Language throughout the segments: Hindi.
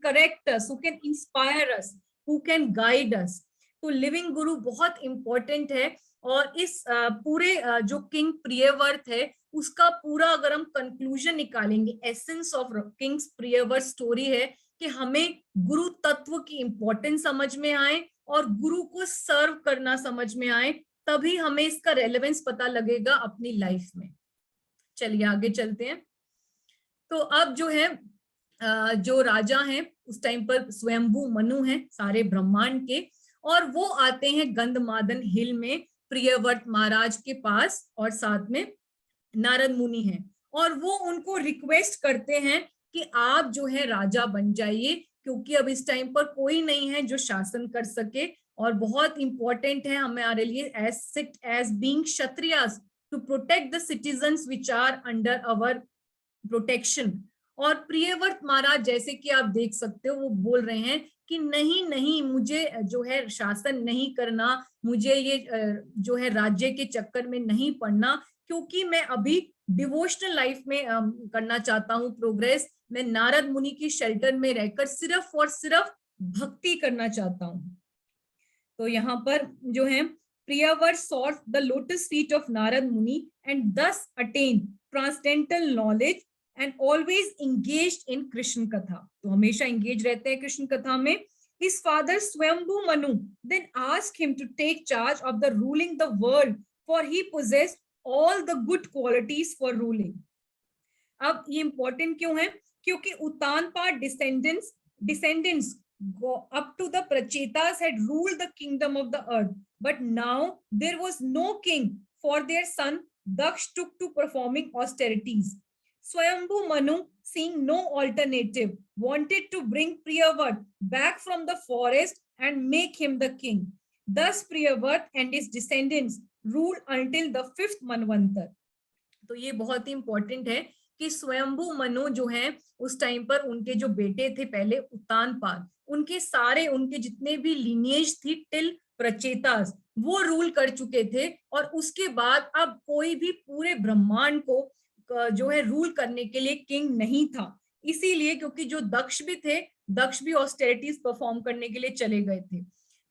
correct us, who can inspire us, who can guide us. तो लिविंग गुरु बहुत इंपॉर्टेंट है। और इस पूरे जो किंग प्रियव्रत है उसका पूरा अगर हम कंक्लूजन निकालेंगे, essence of Kings Priyavrat story है कि हमें गुरु तत्व की इंपॉर्टेंस समझ में आए और गुरु को सर्व करना समझ में आए, तभी हमें इसका रेलेवेंस पता लगेगा अपनी लाइफ में। चलिए आगे चलते हैं। तो अब जो है जो राजा हैं उस टाइम पर स्वयंभू मनु हैं सारे ब्रह्मांड के, और वो आते हैं गंधमादन हिल में प्रियव्रत महाराज के पास, और साथ में नारद मुनि हैं, और वो उनको रिक्वेस्ट करते हैं कि आप जो है राजा बन जाइए, क्योंकि अब इस टाइम पर कोई नहीं है जो शासन कर सके। और बहुत इंपॉर्टेंट है हमारे लिए as being Kshatriyas to protect the citizens which are under our protection. और प्रियव्रत महाराज जैसे कि आप देख सकते हो वो बोल रहे हैं कि नहीं नहीं, मुझे जो है शासन नहीं करना, मुझे ये जो है राज्य के चक्कर में नहीं पड़ना, क्योंकि मैं अभी डिवोशनल लाइफ में करना चाहता हूँ प्रोग्रेस। मैं नारद मुनि की शेल्टर में रहकर सिर्फ और सिर्फ भक्ति करना चाहता हूँ। तो यहाँ पर जो है Priyavrat sought the lotus feet of Narad Muni and thus attained transcendental knowledge and always engaged in Krishna Katha. तो हमेशा engage रहते हैं कृष्ण कथा में। His father Swayambhu Manu then asked him to take charge of the ruling the world, for he possessed all the good qualities for ruling. अब ये important क्यों है? क्योंकि Uttanpad descendants go up to the Prachetas had ruled the kingdom of the earth, but now there was no king, for their son Daksh took to performing austerities. Swayambhu Manu, seeing no alternative, wanted to bring Priyavrat back from the forest and make him the king. Thus Priyavrat and his descendants ruled until the 5th Manvantar. तो ये बहुत ही इंपॉर्टेंट है कि स्वयंभू मनु जो है उस टाइम पर उनके जो बेटे थे पहले उत्तानपाद, उनके सारे उनके जितने भी लिनिएज थी टिल प्रचेतास वो रूल कर चुके थे, और उसके बाद अब कोई भी पूरे ब्रह्मांड को जो है रूल करने के लिए किंग नहीं था। इसीलिए क्योंकि जो दक्ष भी थे, दक्ष भी ऑस्टेरिटीज परफॉर्म करने के लिए चले गए थे,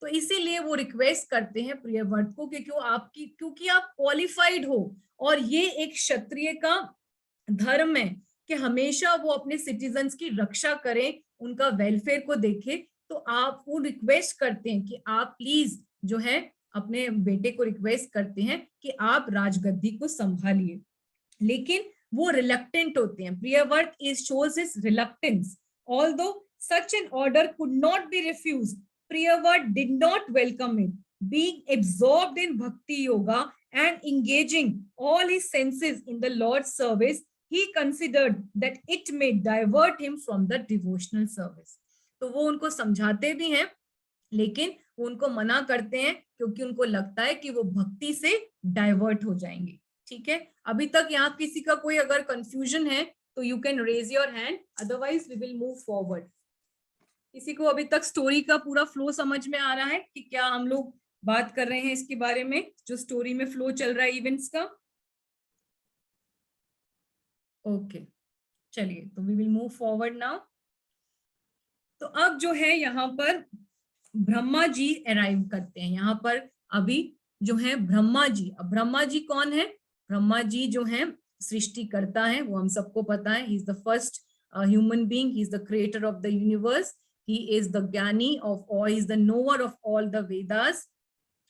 तो इसीलिए वो रिक्वेस्ट करते हैं प्रियव्रत को कि क्योंकि आप क्वालिफाइड हो, और ये एक क्षत्रिय का धर्म है कि हमेशा वो अपने सिटीजन्स की रक्षा करें, उनका वेलफेयर को देखे। तो आप वो रिक्वेस्ट करते हैं कि आप प्लीज जो है अपने बेटे को रिक्वेस्ट करते हैं कि आप राजगद्दी को संभालिए, लेकिन वो रिलक्टेंट होते हैं। Priyavrat shows his reluctance. Although such an order could not be refused, Priyavrat did not welcome it. Being absorbed in bhakti yoga and engaging all his senses in the Lord's service, he considered that it may divert him from the devotional service. तो वो उनको समझाते भी हैं, लेकिन वो उनको मना करते हैं क्योंकि उनको लगता है कि वो भक्ति से डाइवर्ट हो जाएंगे। ठीक है, अभी तक यहाँ किसी का कोई अगर कंफ्यूजन है तो you can raise your hand, otherwise we will move forward. किसी को अभी तक स्टोरी का पूरा फ्लो समझ में आ रहा है कि क्या हम लोग बात कर रहे हैं इसके बारे में, जो स्टोरी में फ्लो चल रहा है इवेंट्स का? ओके चलिए, तो we will move forward now. तो अब जो है यहाँ पर ब्रह्मा जी अराइव करते हैं यहाँ पर। अभी जो है ब्रह्मा जी, अब ब्रह्मा जी कौन है? ब्रह्मा जी जो है सृष्टि करता है, वो हम सबको पता है। He is the first human being, he is the creator of the universe, he is the gyani of all, is the knower of all the Vedas.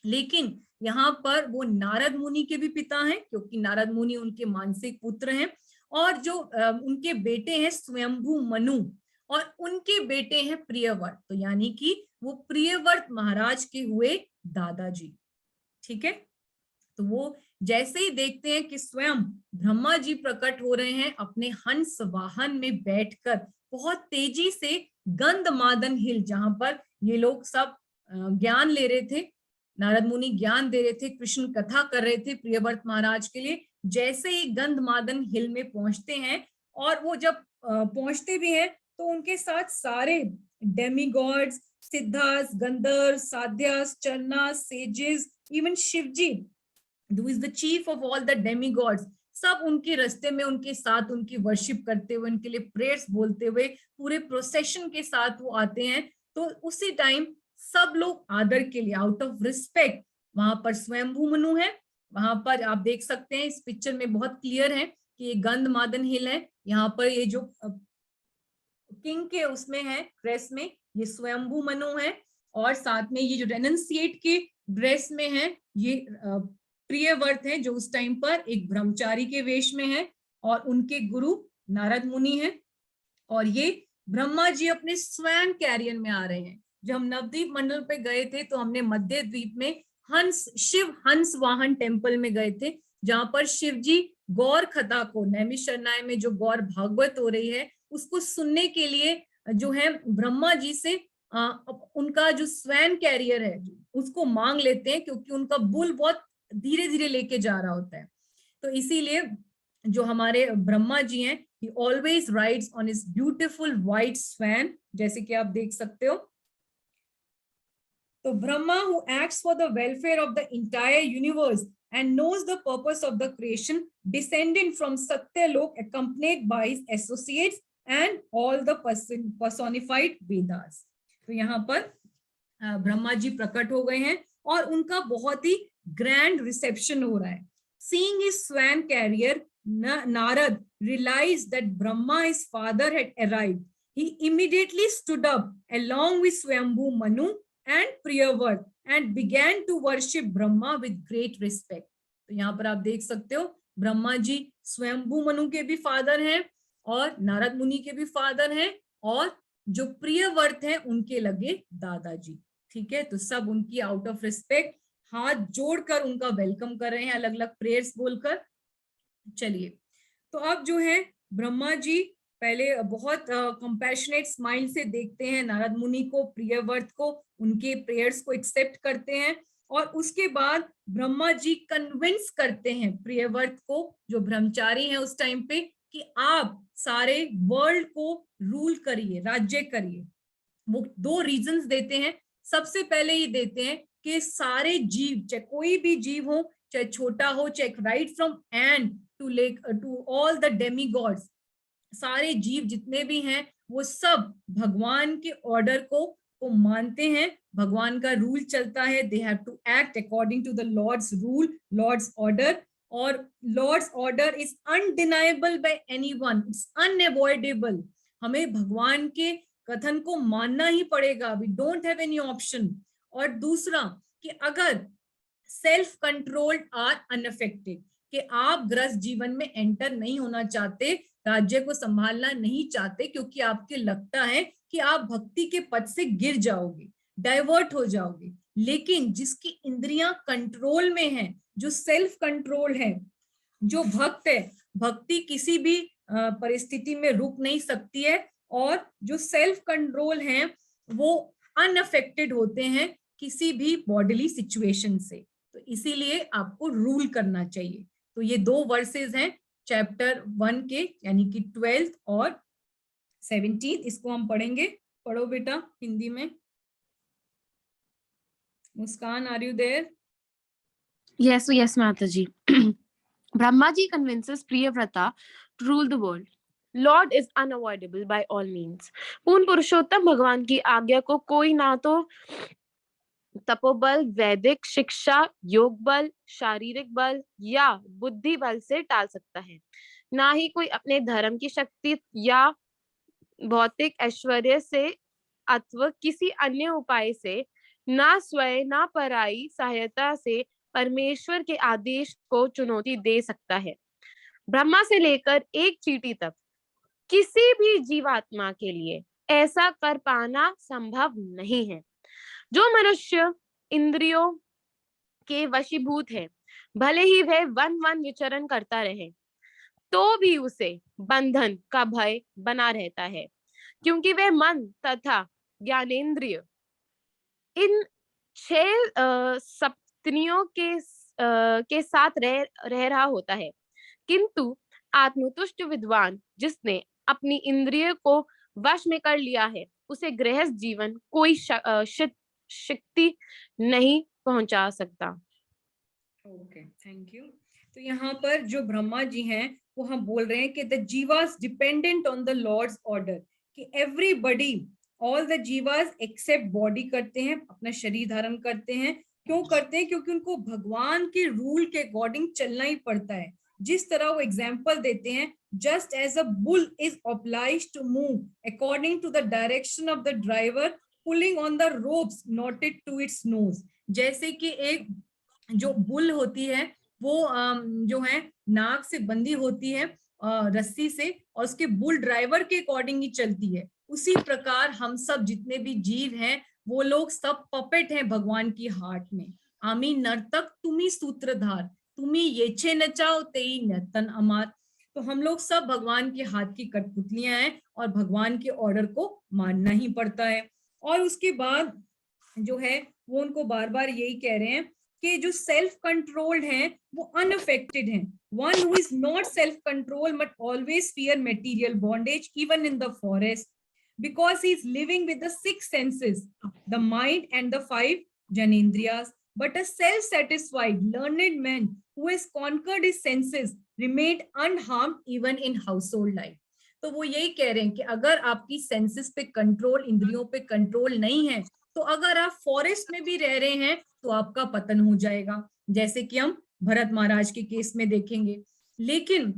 लेकिन यहाँ पर वो नारद मुनि के भी पिता हैं, क्योंकि नारद मुनि उनके मानसिक पुत्र हैं, और जो उनके बेटे हैं स्वयंभू मनु, और उनके बेटे हैं प्रियव्रत। तो यानी कि वो प्रियव्रत महाराज के हुए दादाजी। ठीक है, तो वो जैसे ही देखते हैं कि स्वयं ब्रह्मा जी प्रकट हो रहे हैं अपने हंस वाहन में बैठकर, बहुत तेजी से गंधमादन हिल, जहां पर ये लोग सब ज्ञान ले रहे थे, नारद मुनि ज्ञान दे रहे थे, कृष्ण कथा कर रहे थे प्रियव्रत महाराज के लिए। जैसे ही गंधमादन हिल में पहुंचते हैं, और वो जब पहुंचते भी हैं तो उनके साथ सारे demigods, Siddhas, Gandharva, Sadhyas, Charanas, sages, even Shivji, who is the chief of all the demigods, सब उनके रास्ते में उनके साथ उनकी वर्शिप करते हुए, उनके लिए प्रेयर्स बोलते हुए पूरे प्रोसेशन के साथ वो आते हैं। तो उसी टाइम सब लोग आदर के लिए आउट ऑफ रिस्पेक्ट, वहां पर स्वयंभू मनु है, वहां पर आप देख सकते हैं इस पिक्चर में बहुत क्लियर है कि ये गंधमादन हिल है, यहाँ पर ये जो किंग के उसमें है ड्रेस में ये स्वयंभू मनु है, और साथ में ये जो रेनन्सिएट के ड्रेस में है ये प्रियव्रत है, जो उस टाइम पर एक ब्रह्मचारी के वेश में है, और उनके गुरु नारद मुनि है। और ये ब्रह्मा जी अपने स्वयं कैरियर में आ रहे हैं। जब हम नवद्वीप मंडल पे गए थे तो हमने मध्य द्वीप में शिव हंस वाहन टेम्पल में गए थे, जहां पर शिव जी गौर कथा को, नैमिषारण्य में जो गौर भागवत हो रही है उसको सुनने के लिए जो है ब्रह्मा जी से उनका जो स्वयं कैरियर है उसको मांग लेते हैं, क्योंकि उनका बुल बहुत धीरे धीरे लेके जा रहा होता है। तो इसीलिए जो हमारे ब्रह्मा जी हैं, he always rides on his beautiful white swan, जैसे कि आप देख सकते हो। तो Brahma who acts for the welfare of the entire universe and knows the purpose of the creation, descended from Satyalok accompanied by his associates and all the personified Vedas। तो यहाँ पर ब्रह्मा जी प्रकट हो गए हैं और उनका बहुत ही ग्रैंड रिसेप्शन हो रहा है। Seeing his swan carrier, Narad realized that Brahma, his father, had arrived. He immediately stood up along with Swayambhu Manu and Priyavrat and began to worship Brahma with great respect। तो यहाँ पर आप देख सकते हो ब्रह्मा जी स्वयंभू मनु के भी फादर हैं और नारद मुनि के भी फादर हैं, और जो प्रियव्रत हैं उनके लगे दादाजी। ठीक है, तो सब उनकी आउट ऑफ रिस्पेक्ट हाथ जोड़कर उनका वेलकम कर रहे हैं, अलग अलग प्रेयर्स बोलकर। चलिए, तो अब जो है ब्रह्मा जी पहले बहुत कंपैशनेट स्माइल से देखते हैं नारद मुनि को, प्रियव्रत को, उनके प्रेयर्स को एक्सेप्ट करते हैं, और उसके बाद ब्रह्मा जी कन्विंस करते हैं प्रियव्रत को, जो ब्रह्मचारी हैं उस टाइम पे, कि आप सारे वर्ल्ड को रूल करिए, राज्य करिए। वो 2 रीजंस देते हैं। सबसे पहले ये देते हैं कि सारे जीव, चाहे कोई भी जीव हो, चाहे छोटा हो, चाहे right from end to all the demigods, सारे जीव जितने भी हैं वो सब भगवान के ऑर्डर को मानते हैं। भगवान का रूल चलता है, they have to act according to the lord's rule, lord's order, और lord's order is undeniable by anyone, it's unavoidable. हमें भगवान के कथन को मानना ही पड़ेगा, we don't have any option. और दूसरा कि अगर सेल्फ कंट्रोल्ड आर अनअफेक्टेड, कि आप गृहस्थ जीवन में एंटर नहीं होना चाहते, राज्य को संभालना नहीं चाहते, क्योंकि आपके लगता है कि आप भक्ति के पथ से गिर जाओगे, डाइवर्ट हो जाओगे। लेकिन जिसकी इंद्रियां कंट्रोल में है, जो सेल्फ कंट्रोल है, जो भक्त है, भक्ति किसी भी परिस्थिति में रुक नहीं सकती है, और जो सेल्फ कंट्रोल है वो अनअफेक्टेड होते हैं किसी भी बॉडीली सिचुएशन से। तो इसीलिए आपको रूल करना चाहिए। तो ये 2 वर्सेस हैं चैप्टर 1 के, यानी कि 12th और 17th, इसको हम पढ़ेंगे। पढ़ो बेटा हिंदी में। Muskan, are you there? Yes, Mataji. Brahmaji convinces Priyavrata to rule the world. Lord is unavoidable by all means. पूर्ण पुरुषोत्तम भगवान की आज्ञा को कोई ना तो तपोबल, वैदिक शिक्षा, योग बल, शारीरिक बल या बुद्धि बल से टाल सकता है, ना ही कोई अपने धर्म की शक्ति या भौतिक ऐश्वर्य से अथवा किसी अन्य उपाय से, ना स्वयं ना पराई सहायता से परमेश्वर के आदेश को चुनौती दे सकता है। ब्रह्मा से लेकर एक चींटी तक किसी भी जीवात्मा के लिए ऐसा कर पाना संभव नहीं है। जो मनुष्य इंद्रियों के वशीभूत है, भले ही वह वन वन विचरण करता रहे, तो भी उसे बंधन का भय बना रहता है, क्योंकि वह मन तथा ज्ञानेंद्रिय इन 6 सप्तनियों के साथ रह रहा होता है। किंतु आत्मतुष्ट विद्वान जिसने अपनी इंद्रिय को वश में कर लिया है, उसे गृहस्थ जीवन कोई शक्ति नहीं पहुंचा सकता। Okay, thank you. तो यहाँ पर जो ब्रह्मा जी हैं वो हम बोल रहे हैं कि the jivas dependent on the lord's order, कि everybody, all the jivas accept body करते हैं, अपना शरीर धारण करते हैं। क्यों करते हैं? क्योंकि उनको भगवान के रूल के अकॉर्डिंग चलना ही पड़ता है। जिस तरह वो एग्जाम्पल देते हैं, just as a bull is obliged to move according to the direction of the driver pulling on the ropes knotted to its nose. जैसे कि एक जो बुल होती है वो जो है नाक से बंधी होती है रस्सी से, और उसके बुल ड्राइवर के अकॉर्डिंग ही चलती है। उसी प्रकार हम सब जितने भी जीव हैं वो लोग सब पपेट हैं भगवान की हाथ में। आमी नर्तक तुम्ही सूत्रधार, तुम्ही ये छे नचाओ तेई नर्तन अमार। तो हम लोग सब भगवान के हाथ की कठपुतलियां हैं और भगवान के ऑर्डर को मानना ही पड़ता है। और उसके बाद जो है वो उनको बार बार यही कह रहे हैं कि जो सेल्फ कंट्रोल्ड हैं वो अनअफेक्टेड हैं। One who is not self control but always fear material bondage even in the forest, because he is living with the six senses, the mind and the five janendriyas. But a self-satisfied, learned man who has conquered his senses remained unharmed even in household life. तो वो यही कह रहे हैं कि अगर आपकी सेंसेस पे कंट्रोल, इंद्रियों पे कंट्रोल नहीं है, तो अगर आप फॉरेस्ट में भी रह रहे हैं तो आपका पतन हो जाएगा, जैसे कि हम भरत महाराज के केस में देखेंगे, लेकिन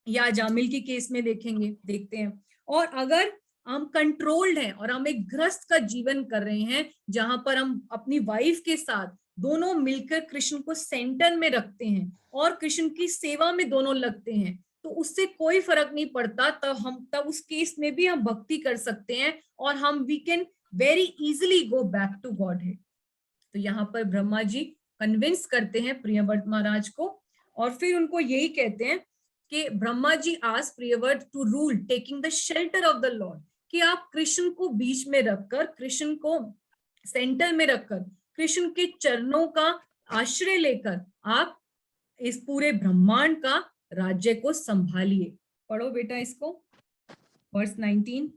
या जामिल के केस में देखेंगे, देखते हैं। और अगर हम कंट्रोल्ड हैं और हम एक गृहस्थ का जीवन कर रहे हैं जहां पर हम अपनी वाइफ के साथ दोनों मिलकर कृष्ण को सेंटर में रखते हैं और कृष्ण की सेवा में दोनों लगते हैं, तो उससे कोई फर्क नहीं पड़ता। तब उस केस में भी हम भक्ति कर सकते हैं और हम we can very easily go back to God है। तो यहाँ पर ब्रह्मा जी कन्विंस करते हैं प्रियव्रत महाराज को, और फिर उनको यही कहते हैं कि Brahma ji ask Priyavrata to rule taking the shelter of the lord, कि आप कृष्ण को बीच में रखकर, कृष्ण को सेंटर में रखकर, कृष्ण के चरणों का आश्रय लेकर आप इस पूरे ब्रह्मांड का राज्य को संभालिए। पढ़ो बेटा इसको, verse 19।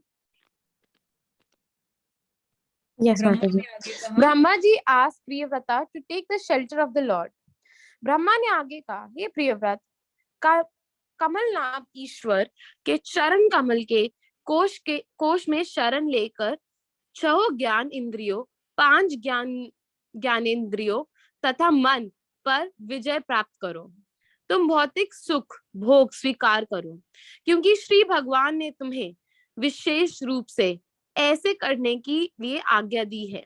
Yes, Mataji. Brahma ji asked Priyavrata to take the shelter of the Lord. Brahma ने आगे कहा, हे प्रियव्रत, कमलनाभ ईश्वर के चरण कमल के कोश में शरण लेकर 6 ज्ञान इंद्रियों, 5 ज्ञानेंद्रियों तथा मन पर विजय प्राप्त करो। तुम भौतिक सुख भोग स्वीकार करो, क्योंकि श्री भगवान ने तुम्हें विशेष रूप से ऐसे करने की लिए आज्ञा दी है।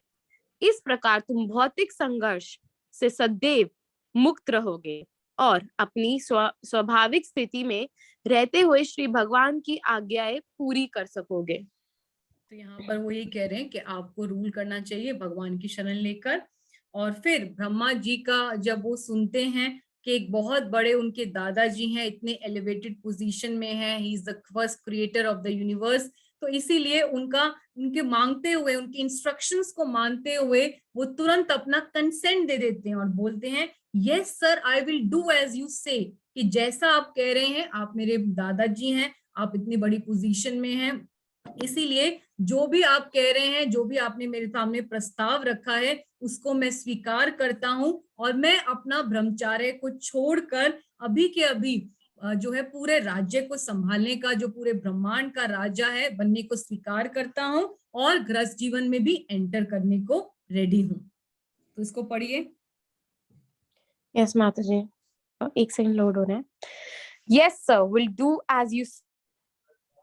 इस प्रकार तुम भौतिक संघर्ष से सदैव मुक्त रहोगे और अपनी स्वाभाविक स्थिति में रहते हुए श्री भगवान की आज्ञाएं पूरी कर सकोगे। तो यहाँ पर वो ये कह रहे हैं कि आपको रूल करना चाहिए भगवान की शरण लेकर। और फिर ब्रह्मा जी का जब वो सुनते हैं कि एक बहुत बड़े उनके दादाजी हैं, इतने एलिवेटेड पोजीशन में हैं, ही is the first creator of the universe, तो इसीलिए उनके मांगते हुए, उनके इंस्ट्रक्शंस को मानते हुए वो तुरंत अपना कंसेंट दे देते हैं और बोलते हैं, yes sir, I will do as you say, कि जैसा आप कह रहे हैं, आप मेरे दादाजी हैं, आप इतनी बड़ी पोजीशन में हैं, इसीलिए जो भी आप कह रहे हैं, जो भी आपने मेरे सामने प्रस्ताव रखा है, उसको मैं स्वीकार करता हूं और मैं अपना ब्रह्मचार्य को छोड़कर अभी के अभी जो है पूरे राज्य को संभालने का, जो पूरे ब्रह्मांड का राजा है, बनने को स्वीकार करता हूं और गृहस्थ जीवन में भी एंटर करने को रेडी हूं। तो इसको पढ़िए। यस माता जी, एक सेकंड लोड हो रहा है। Yes sir, will do as you.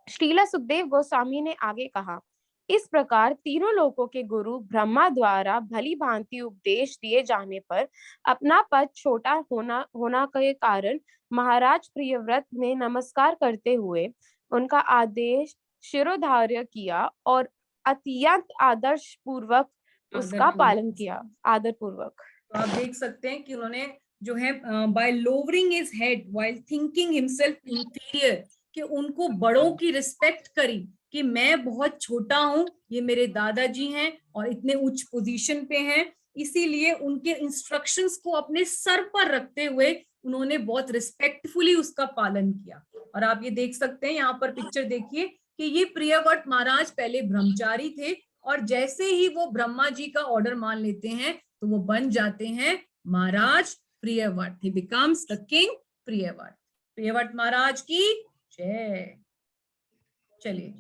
Srila Sukhdev Goswami ने आगे कहा, इस प्रकार तीनों लोकों के गुरु ब्रह्मा द्वारा भली भांति उपदेश दिए जाने पर अपना पद छोटा होना के कारण महाराज प्रियव्रत ने नमस्कार करते हुए उनका आदेश शिरोधार्य किया और अत्यंत आदर्श पूर्वक उसका पालन किया, आदर पूर्वक। तो आप देख सकते हैं कि उन्होंने जो है by lowering his head while thinking himself inferior, कि उनको बड़ों की रिस्पेक्ट करी कि मैं बहुत छोटा हूं, ये मेरे दादाजी हैं और इतने उच्च पोजीशन पे हैं, इसीलिए उनके इंस्ट्रक्शंस को अपने सर पर रखते हुए उन्होंने बहुत रिस्पेक्टफुली उसका पालन किया। और आप ये देख सकते हैं, यहाँ पर पिक्चर देखिए कि ये प्रियव्रत महाराज पहले ब्रह्मचारी थे और जैसे ही वो ब्रह्मा जी का ऑर्डर मान लेते हैं तो वो बन जाते हैं Maharaj Priyavrata. He becomes the king Priyavrata. Priyavrata Maharaj की जय। चलिए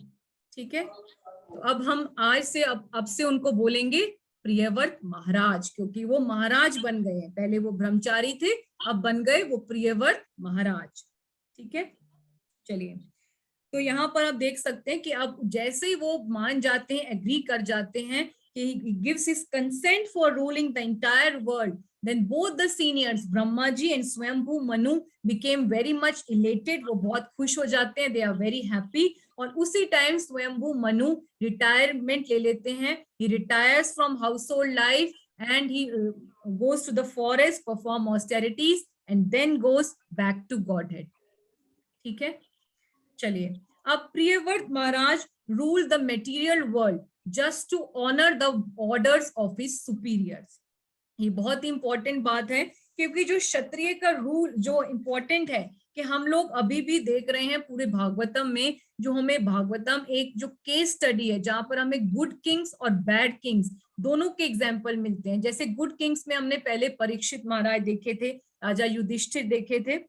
ठीक है, तो अब हम आज से अब से उनको बोलेंगे प्रियव्रत महाराज, क्योंकि वो महाराज बन गए हैं। पहले वो ब्रह्मचारी थे, अब बन गए वो प्रियव्रत महाराज। ठीक है, चलिए, तो यहाँ पर आप देख सकते हैं कि अब जैसे ही वो मान जाते हैं, एग्री कर जाते हैं कि he gives his consent for ruling the entire world, then both the seniors Brahma ji and स्वयंभू Manu became very much elated। वो बहुत खुश हो जाते हैं, they are very happy। और उसी टाइम स्वयंभू मनु रिटायरमेंट ले लेते हैं, he retires from household life and he goes to the forest, perform austerities and then goes back to Godhead। ठीक है, चलिए, अब Priyavrata Maharaj rule the material world just to honour the orders of his superiors. ये बहुत इंपॉर्टेंट बात है, क्योंकि जो क्षत्रिय का रूल जो इंपॉर्टेंट है, कि हम लोग अभी भी देख रहे हैं पूरे भागवतम में, जो हमें भागवतम एक जो केस स्टडी है, जहां पर हमें गुड किंग्स और बैड किंग्स दोनों के एग्जाम्पल मिलते हैं। जैसे गुड किंग्स में हमने पहले परीक्षित महाराज देखे थे, राजा युधिष्ठिर देखे थे,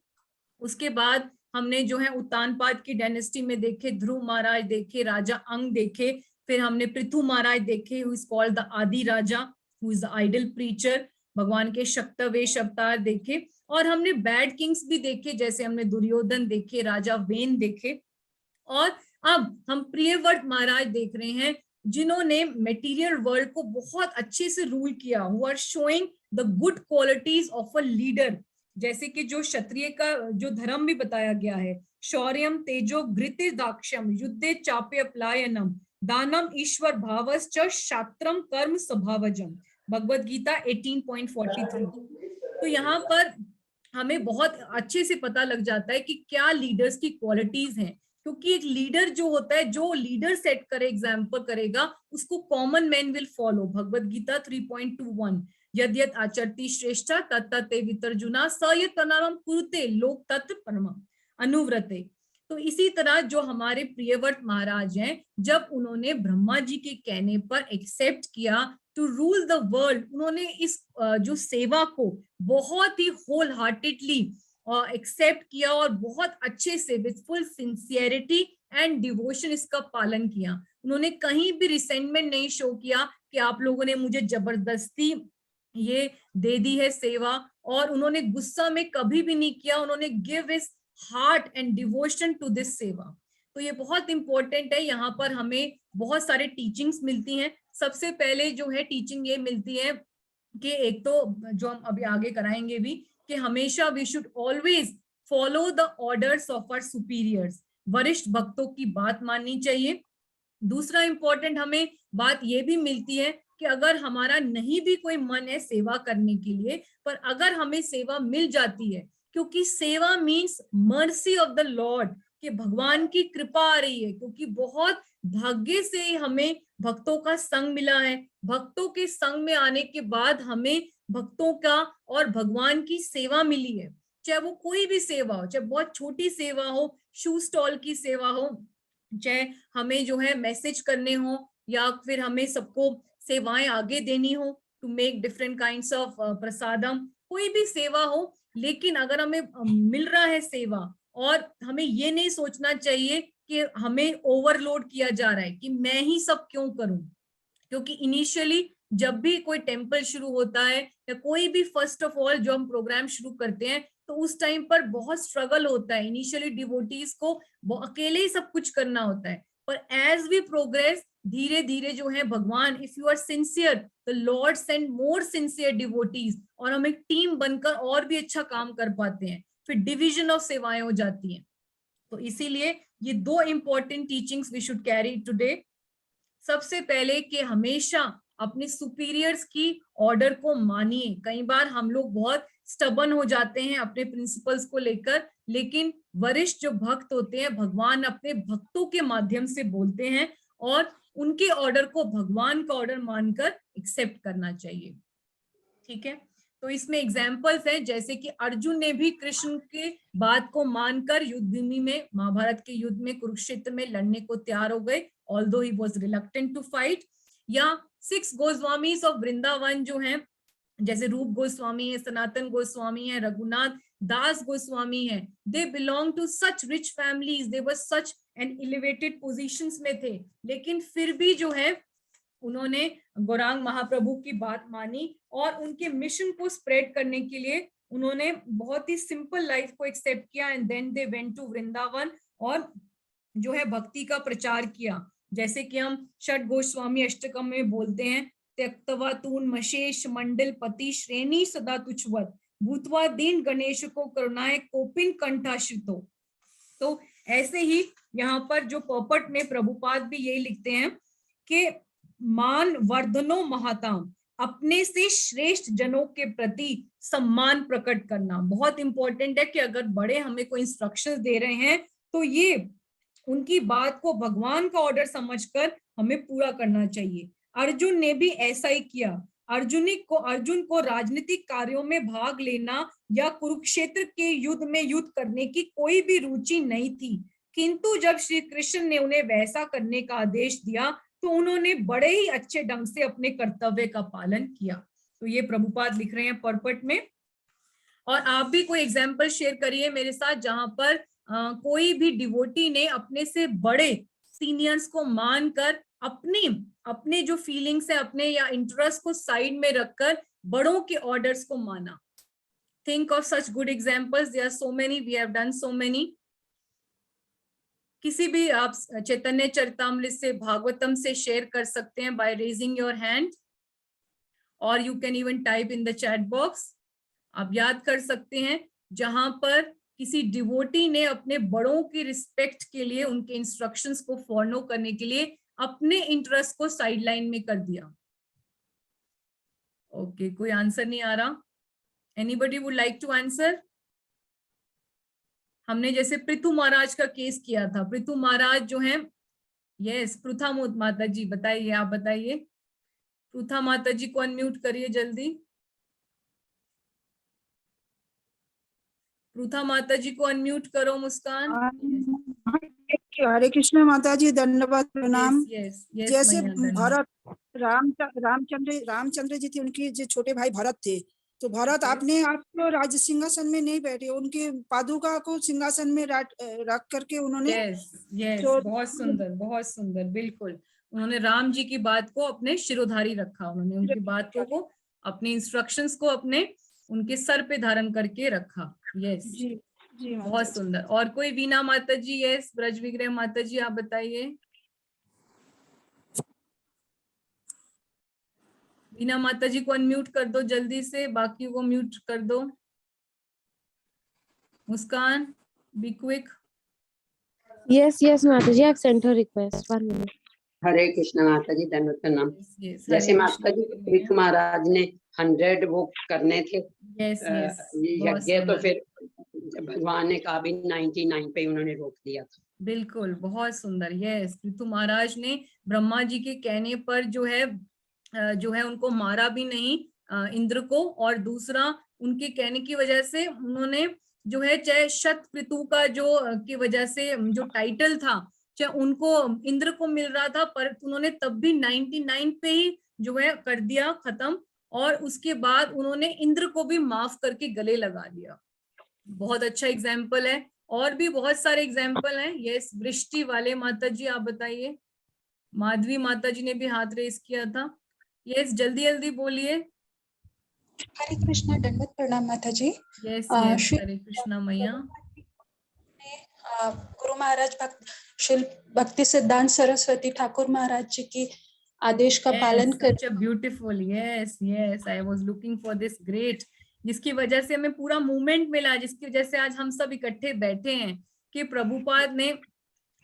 उसके बाद हमने जो है उत्तानपाद की डायनेस्टी में देखे ध्रुव महाराज देखे, राजा अंग देखे, फिर हमने पृथु महाराज देखे, who is called the Adi Raja, who is the ideal preacher, भगवान के शक्तवेश अवतार देखे, और हमने बैड किंग्स भी देखे, जैसे हमने दुर्योधन देखे, राजा वेन देखे। और अब हम प्रियव्रत महाराज देख रहे हैं, जिन्होंने मटेरियल वर्ल्ड को बहुत अच्छे से रूल किया, who are showing the good qualities of a leader. जैसे कि जो क्षत्रिय का जो धर्म भी बताया गया है, शौर्यम तेजो घृतिर दाक्ष्यम युद्धे चाप्य प्लायनम दानम ईश्वर भावश्च शास्त्रम कर्म स्वभावजम, भगवद गीता 18.43। तो यहाँ पर हमें बहुत अच्छे से पता लग जाता है कि क्या लीडर्स की क्वालिटीज हैं, क्योंकि एक लीडर जो होता है, जो लीडर सेट करे, एग्जाम्पल करेगा, उसको common man will follow. Bhagavad Gita 3.21, यद्यत आचरति श्रेष्ठा तत्ते वितर्जुना स यत् प्रणामम कुरुते लोक तत् परमम अनुव्रते। तो इसी तरह जो हमारे प्रियव्रत महाराज हैं, जब उन्होंने ब्रह्मा जी के कहने पर एक्सेप्ट किया टू रूल द वर्ल्ड, उन्होंने इस जो सेवा को बहुत ही होल हार्टेडली एक्सेप्ट किया और बहुत अच्छे से with full sincerity and devotion इसका पालन किया। उन्होंने कहीं भी रिसेंटमेंट नहीं शो किया कि आप लोगों ने मुझे जबरदस्ती ये दे दी है सेवा, और उन्होंने गुस्सा में कभी भी नहीं किया। उन्होंने give his heart and devotion to this seva. तो ये बहुत इंपॉर्टेंट है। यहाँ पर हमें बहुत सारे टीचिंग्स मिलती हैं। सबसे पहले जो है टीचिंग ये मिलती है कि एक तो जो हम अभी आगे कराएंगे भी, कि हमेशा we should always follow the orders of our superiors, वरिष्ठ भक्तों की बात माननी चाहिए। दूसरा इंपॉर्टेंट हमें बात ये भी मिलती है कि अगर हमारा नहीं भी कोई मन है सेवा करने के लिए, पर अगर हमें सेवा मिल जाती है, क्योंकि सेवा means mercy of the lord, कि भगवान की कृपा आ रही है, क्योंकि बहुत भाग्य से हमें भक्तों का संग मिला है। भक्तों के संग में आने के बाद हमें भक्तों का और भगवान की सेवा मिली है, चाहे वो कोई भी सेवा हो, चाहे बहुत छोटी सेवा हो, शू स्टॉल की सेवा हो, चाहे हमें जो है मैसेज करने हो, या फिर हमें सबको सेवाएं आगे देनी हो, to make different kinds of prasadam, कोई भी सेवा हो। लेकिन अगर हमें मिल रहा है सेवा, और हमें ये नहीं सोचना चाहिए कि हमें ओवरलोड किया जा रहा है कि मैं ही सब क्यों करूं, क्योंकि इनिशियली जब भी कोई टेम्पल शुरू होता है, या कोई भी फर्स्ट ऑफ ऑल जो हम प्रोग्राम शुरू करते हैं, तो उस टाइम पर बहुत स्ट्रगल होता है। इनिशियली डिवोटीज को वो अकेले ही सब कुछ करना होता है, पर एज वी प्रोग्रेस, धीरे धीरे जो है भगवान, if you are sincere, the Lord send more sincere devotees, और हम एक टीम बनकर और भी अच्छा काम कर पाते हैं, फिर डिवीजन ऑफ सेवाएं हो जाती हैं। तो इसीलिए ये दो important teachings we should carry today. सबसे पहले कि हमेशा अपने सुपीरियर्स की ऑर्डर को मानिए। कई बार हम लोग बहुत स्टबन हो जाते हैं अपने प्रिंसिपल्स को लेकर, लेकिन वरिष्ठ जो भक्त होते हैं, भगवान अपने भक्तों के माध्यम से बोलते हैं, और उनके ऑर्डर को भगवान का ऑर्डर मानकर एक्सेप्ट करना चाहिए। ठीक है, तो इसमें एग्जाम्पल्स हैं, जैसे कि अर्जुन ने भी कृष्ण के बात को मानकर युद्ध भूमि में, महाभारत के युद्ध में, कुरुक्षेत्र में लड़ने को तैयार हो गए, although he was reluctant to fight. या 6 गोस्वामीज ऑफ वृंदावन जो हैं, जैसे रूप गोस्वामी है, सनातन गोस्वामी है, रघुनाथ दास गोस्वामी है, they belong to such rich families, they were such and elevated positions में थे, लेकिन फिर भी जो है उन्होंने गौरांग महाप्रभु की बात मानी और उनके मिशन को स्प्रेड करने के लिए उन्होंने बहुत ही सिंपल लाइफ को एक्सेप्ट किया, and then they went to Vrindavan और जो है भक्ति का प्रचार किया। जैसे कि हम षट गोस्वामी अष्टकम में बोलते हैं, त्यक्तवा तून मशेष मंडल पति श्रेणी सदा तुच्छवत भूतवा दीन गणेश को करुणाए कोपिन कंठाश्रितो। तो ऐसे ही यहाँ पर जो पोपट में प्रभुपाद भी यही लिखते हैं कि मान वर्धनो महाताम, अपने से श्रेष्ठ जनों के प्रति सम्मान प्रकट करना बहुत इंपॉर्टेंट है कि अगर बड़े हमें कोई इंस्ट्रक्शंस दे रहे हैं तो ये उनकी बात को भगवान का ऑर्डर समझकर हमें पूरा करना चाहिए। अर्जुन ने भी ऐसा ही किया। अर्जुन को राजनीतिक कार्यों में भाग लेना या कुरुक्षेत्र के युद्ध में युद्ध करने की कोई भी रुचि नहीं थी, किंतु जब श्री कृष्ण ने उन्हें वैसा करने का आदेश दिया तो उन्होंने बड़े ही अच्छे ढंग से अपने कर्तव्य का पालन किया। तो ये प्रभुपाद लिख रहे हैं पर्पट में। और आप भी कोई एग्जाम्पल शेयर करिए मेरे साथ जहां पर कोई भी डिवोटी ने अपने से बड़े सीनियर्स को मानकर अपने जो फीलिंग्स है, अपने या इंटरेस्ट को साइड में रखकर बड़ों के ऑर्डर्स को माना। Think of such good examples, there are so many, we have done so many. किसी भी आप चैतन्य चरितामृत से, भागवतम से शेयर कर सकते हैं बाय रेजिंग योर हैंड, और you can even type in the chat box. आप याद कर सकते हैं जहां पर किसी डिवोटी ने अपने बड़ों की रिस्पेक्ट के लिए, उनके इंस्ट्रक्शंस को फॉलो करने के लिए अपने इंटरेस्ट को साइडलाइन में कर दिया। ओके, कोई आंसर नहीं आ रहा। Anybody would like to answer? हमने जैसे पृथु महाराज का केस किया था। पृथु महाराज जो है, यस, पृथा माता जी बताइए, आप बताइए। पृथा माता जी को अनम्यूट करिए जल्दी। पृथा माता जी को अनम्यूट करो। मुस्कान। हरे कृष्ण माता जी, धन्यवाद, प्रणाम। यस यस, जैसे भरत रामचंद्र जी थे, उनके जो छोटे भाई भरत थे, तो भरत अपने आप को राज सिंहासन में नहीं बैठे, उनके पादुका को सिंहासन में रख करके उन्होंने बहुत सुंदर, बहुत सुंदर, बिल्कुल। उन्होंने राम जी की बात को अपने शिरोधारी रखा, उन्होंने उनकी बात को अपने इंस्ट्रक्शंस को अपने उनके सर पे धारण करके रखा। यस जी, जी, बहुत सुंदर। और कोई? वीना माता जी, यस, ब्रज विग्रह माता जी, आप बताइए। वीना माता जी को अनम्यूट कर दो जल्दी से, बाकी को म्यूट कर दो। मुस्कान, बी क्विक। Yes, माता जी, I've sent her request. 1 minute. हरे कृष्ण माता जी, धन्यवाद, प्रणाम। जैसे माता जी पृथु महाराज ने 100 वो करने थे यज्ञ, तो फिर भगवान ने कहा भी 99 पे उन्होंने रोक दिया था। बिल्कुल, बहुत सुंदर। यस, पृथु महाराज ने ब्रह्मा जी के कहने पर जो है उनको मारा भी नहीं, इंद्र को, और दूसरा उनके कहने की वजह से उन्होंने जो है, चाहे शत पृथु का जो की वजह से जो टाइटल था, चाहे उनको इंद्र को मिल रहा था, पर उन्होंने तब भी 99 पे ही जो है कर दिया खत्म, और उसके बाद उन्होंने इंद्र को भी माफ करके गले लगा लिया। बहुत अच्छा एग्जाम्पल है। और भी बहुत सारे एग्जाम्पल हैं। यस, वृष्टि वाले माता जी, आप बताइए। माधवी माता जी ने भी हाथ रेस किया था। यस, जल्दी जल्दी बोलिए। हरे कृष्णा, दंडवत प्रणाम माता जी। यस यस, हरे कृष्णा मैया। गुरु महाराज श्री भक्ति सिद्धांत सरस्वती ठाकुर महाराज जी की आदेश का पालन कर। Beautiful, yes yes, I was looking for this great, जिसकी वजह से हमें पूरा मूवमेंट मिला, जिसकी वजह से आज हम सब इकट्ठे बैठे हैं कि प्रभुपाद ने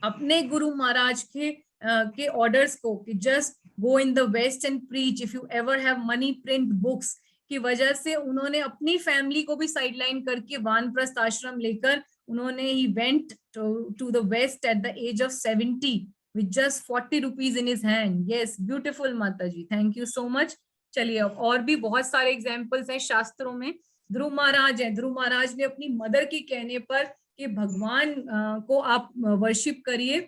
अपने गुरु महाराज के ऑर्डर्स को कि just go in the west and preach if you ever have money print books की वजह से उन्होंने अपनी फैमिली को भी साइडलाइन करके वानप्रस्थ आश्रम लेकर उन्होंने he went to the west at the age of 70 with just 40 rupees in his hand. Yes, beautiful माता जी, thank you so much. चलिए, अब और भी बहुत सारे एग्जाम्पल्स हैं शास्त्रों में। ध्रुव महाराज है, ध्रुव महाराज ने अपनी मदर के कहने पर कि भगवान को आप वर्शिप करिए,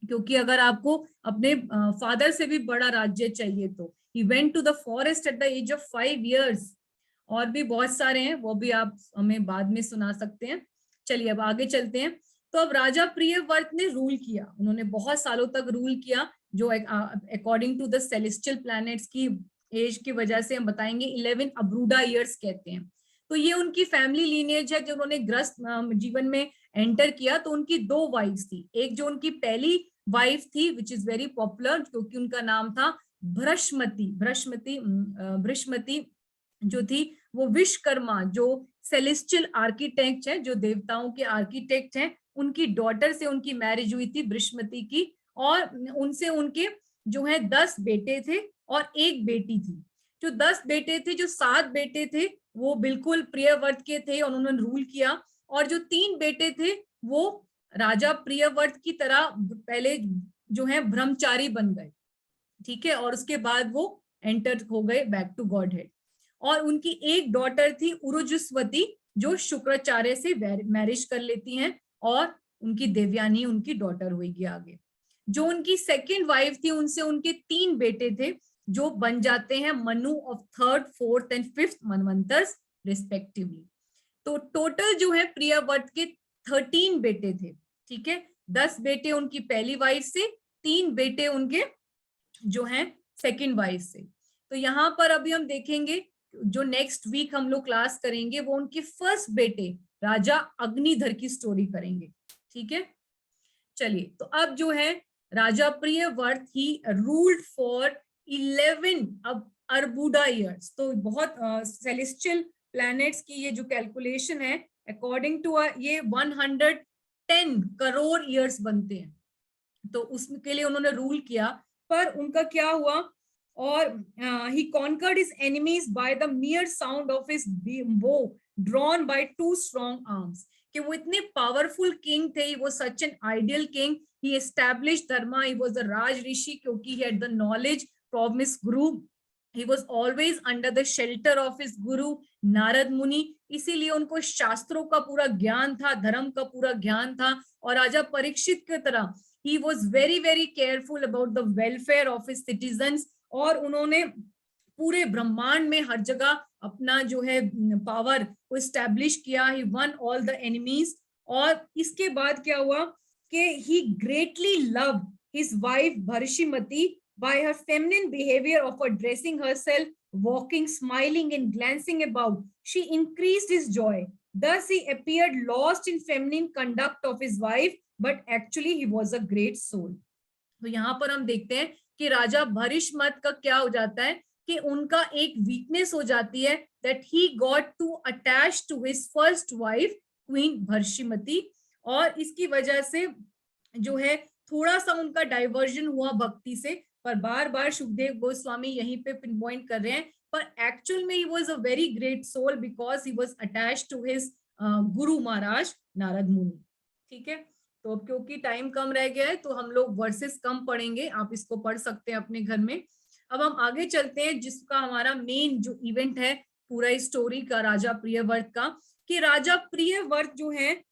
क्योंकि अगर आपको अपने फादर से भी बड़ा राज्य चाहिए तो he went to the forest at the age of 5 years और भी बहुत सारे हैं, वो भी आप हमें बाद में सुना सकते हैं। चलिए अब आगे चलते हैं। तो अब राजा प्रियव्रत ने रूल किया, उन्होंने बहुत सालों तक रूल किया, जो according to the celestial planets की एज की वजह से हम बताएंगे 11 अब्रूडा ईयर्स कहते हैं। तो ये उनकी फैमिली लीनिएज है। जब उन्होंने ग्रस्त जीवन में एंटर किया तो उनकी 2 वाइफ्स थी। एक जो उनकी पहली वाइफ थी विच इज वेरी पॉपुलर, क्योंकि उनका नाम था बृहस्पति जो थी वो विश्वकर्मा, जो सेलेस्टियल आर्किटेक्ट है, जो देवताओं के आर्किटेक्ट हैं, उनकी डॉटर से उनकी मैरिज हुई थी बृहस्पति की, और उनसे उनके जो है 10 बेटे थे और एक बेटी थी। जो 10 बेटे थे, जो 7 बेटे थे वो बिल्कुल प्रियव्रत के थे और उन्होंने रूल किया, और जो 3 बेटे थे वो राजा प्रियव्रत की तरह पहले जो है ब्रह्मचारी बन गए, ठीक है, और उसके बाद वो एंटर हो गए बैक टू गॉड हेड। और उनकी एक डॉटर थी उरुजुस्वती, जो शुक्राचार्य से मैरिज कर लेती हैं, और उनकी देवयानी उनकी डॉटर हुई आगे। जो उनकी सेकंड वाइफ थी, उनसे उनके 3 बेटे थे, जो बन जाते हैं Manu of 3rd, 4th and 5th manvantaras respectively. तो टोटल जो है प्रियव्रत के 13 बेटे थे, ठीक है। 10 बेटे उनकी पहली वाइफ से, 3 बेटे उनके जो है सेकंड वाइफ से। तो यहाँ पर अभी हम देखेंगे, जो नेक्स्ट वीक हम लोग क्लास करेंगे, वो उनके फर्स्ट बेटे राजा अग्निधर की स्टोरी करेंगे, ठीक है। चलिए, तो अब जो है राजा प्रियव्रत ही रूल्ड फॉर 11 अब अर्बुदा ईयर्स। तो बहुत सेलेस्टियल प्लैनेट्स की ये जो कैलकुलेशन है, अकॉर्डिंग टू ये 110 करोड़ ईयर्स बनते हैं। तो उसके लिए उन्होंने रूल किया, पर उनका क्या हुआ, और he conquered his enemies by the mere sound of his bow drawn by 2 strong arms। कि वो इतने पावरफुल किंग थे, he was such an ideal king, he established dharma, he was the raj rishi क्योंकि he had the knowledge from his guru, he was always under the shelter of his guru Narad मुनि, इसीलिए उनको शास्त्रों का पूरा ज्ञान था, धर्म का पूरा ज्ञान था। और राजा परीक्षित की तरह he was very very careful about the welfare of his citizens, और उन्होंने पूरे ब्रह्मांड में हर जगह अपना जो है पावर को एस्टैब्लिश किया। He won all the enemies. और इसके बाद क्या हुआ कि he greatly loved his wife Barhishmati by her feminine behaviour of dressing herself, walking, smiling and glancing about, she increased his joy. Thus he appeared lost in feminine conduct of his wife, but actually he was a great soul। तो यहाँ पर हम देखते हैं कि राजा भरिश्मत का क्या हो जाता है कि उनका एक वीकनेस हो जाती है, that he got to attach to his first wife queen Barhishmati, और इसकी वजह से जो है थोड़ा सा उनका डाइवर्जन हुआ भक्ति से। पर बार बार सुखदेव गोस्वामी यहीं पे पिन पॉइंट कर रहे हैं, पर एक्चुअल में he was a very great soul because he was attached to his guru Maharaj Narad मुनि, ठीक है। तो क्योंकि टाइम कम रह गया है तो हम लोग वर्सेस कम पढ़ेंगे, आप इसको पढ़ सकते हैं अपने घर में। अब हम आगे चलते हैं, जिसका हमारा मेन जो इवेंट है पूरा स्टोरी का राजा प्रियव्रत का, कि राजा प्रियव्रत जो है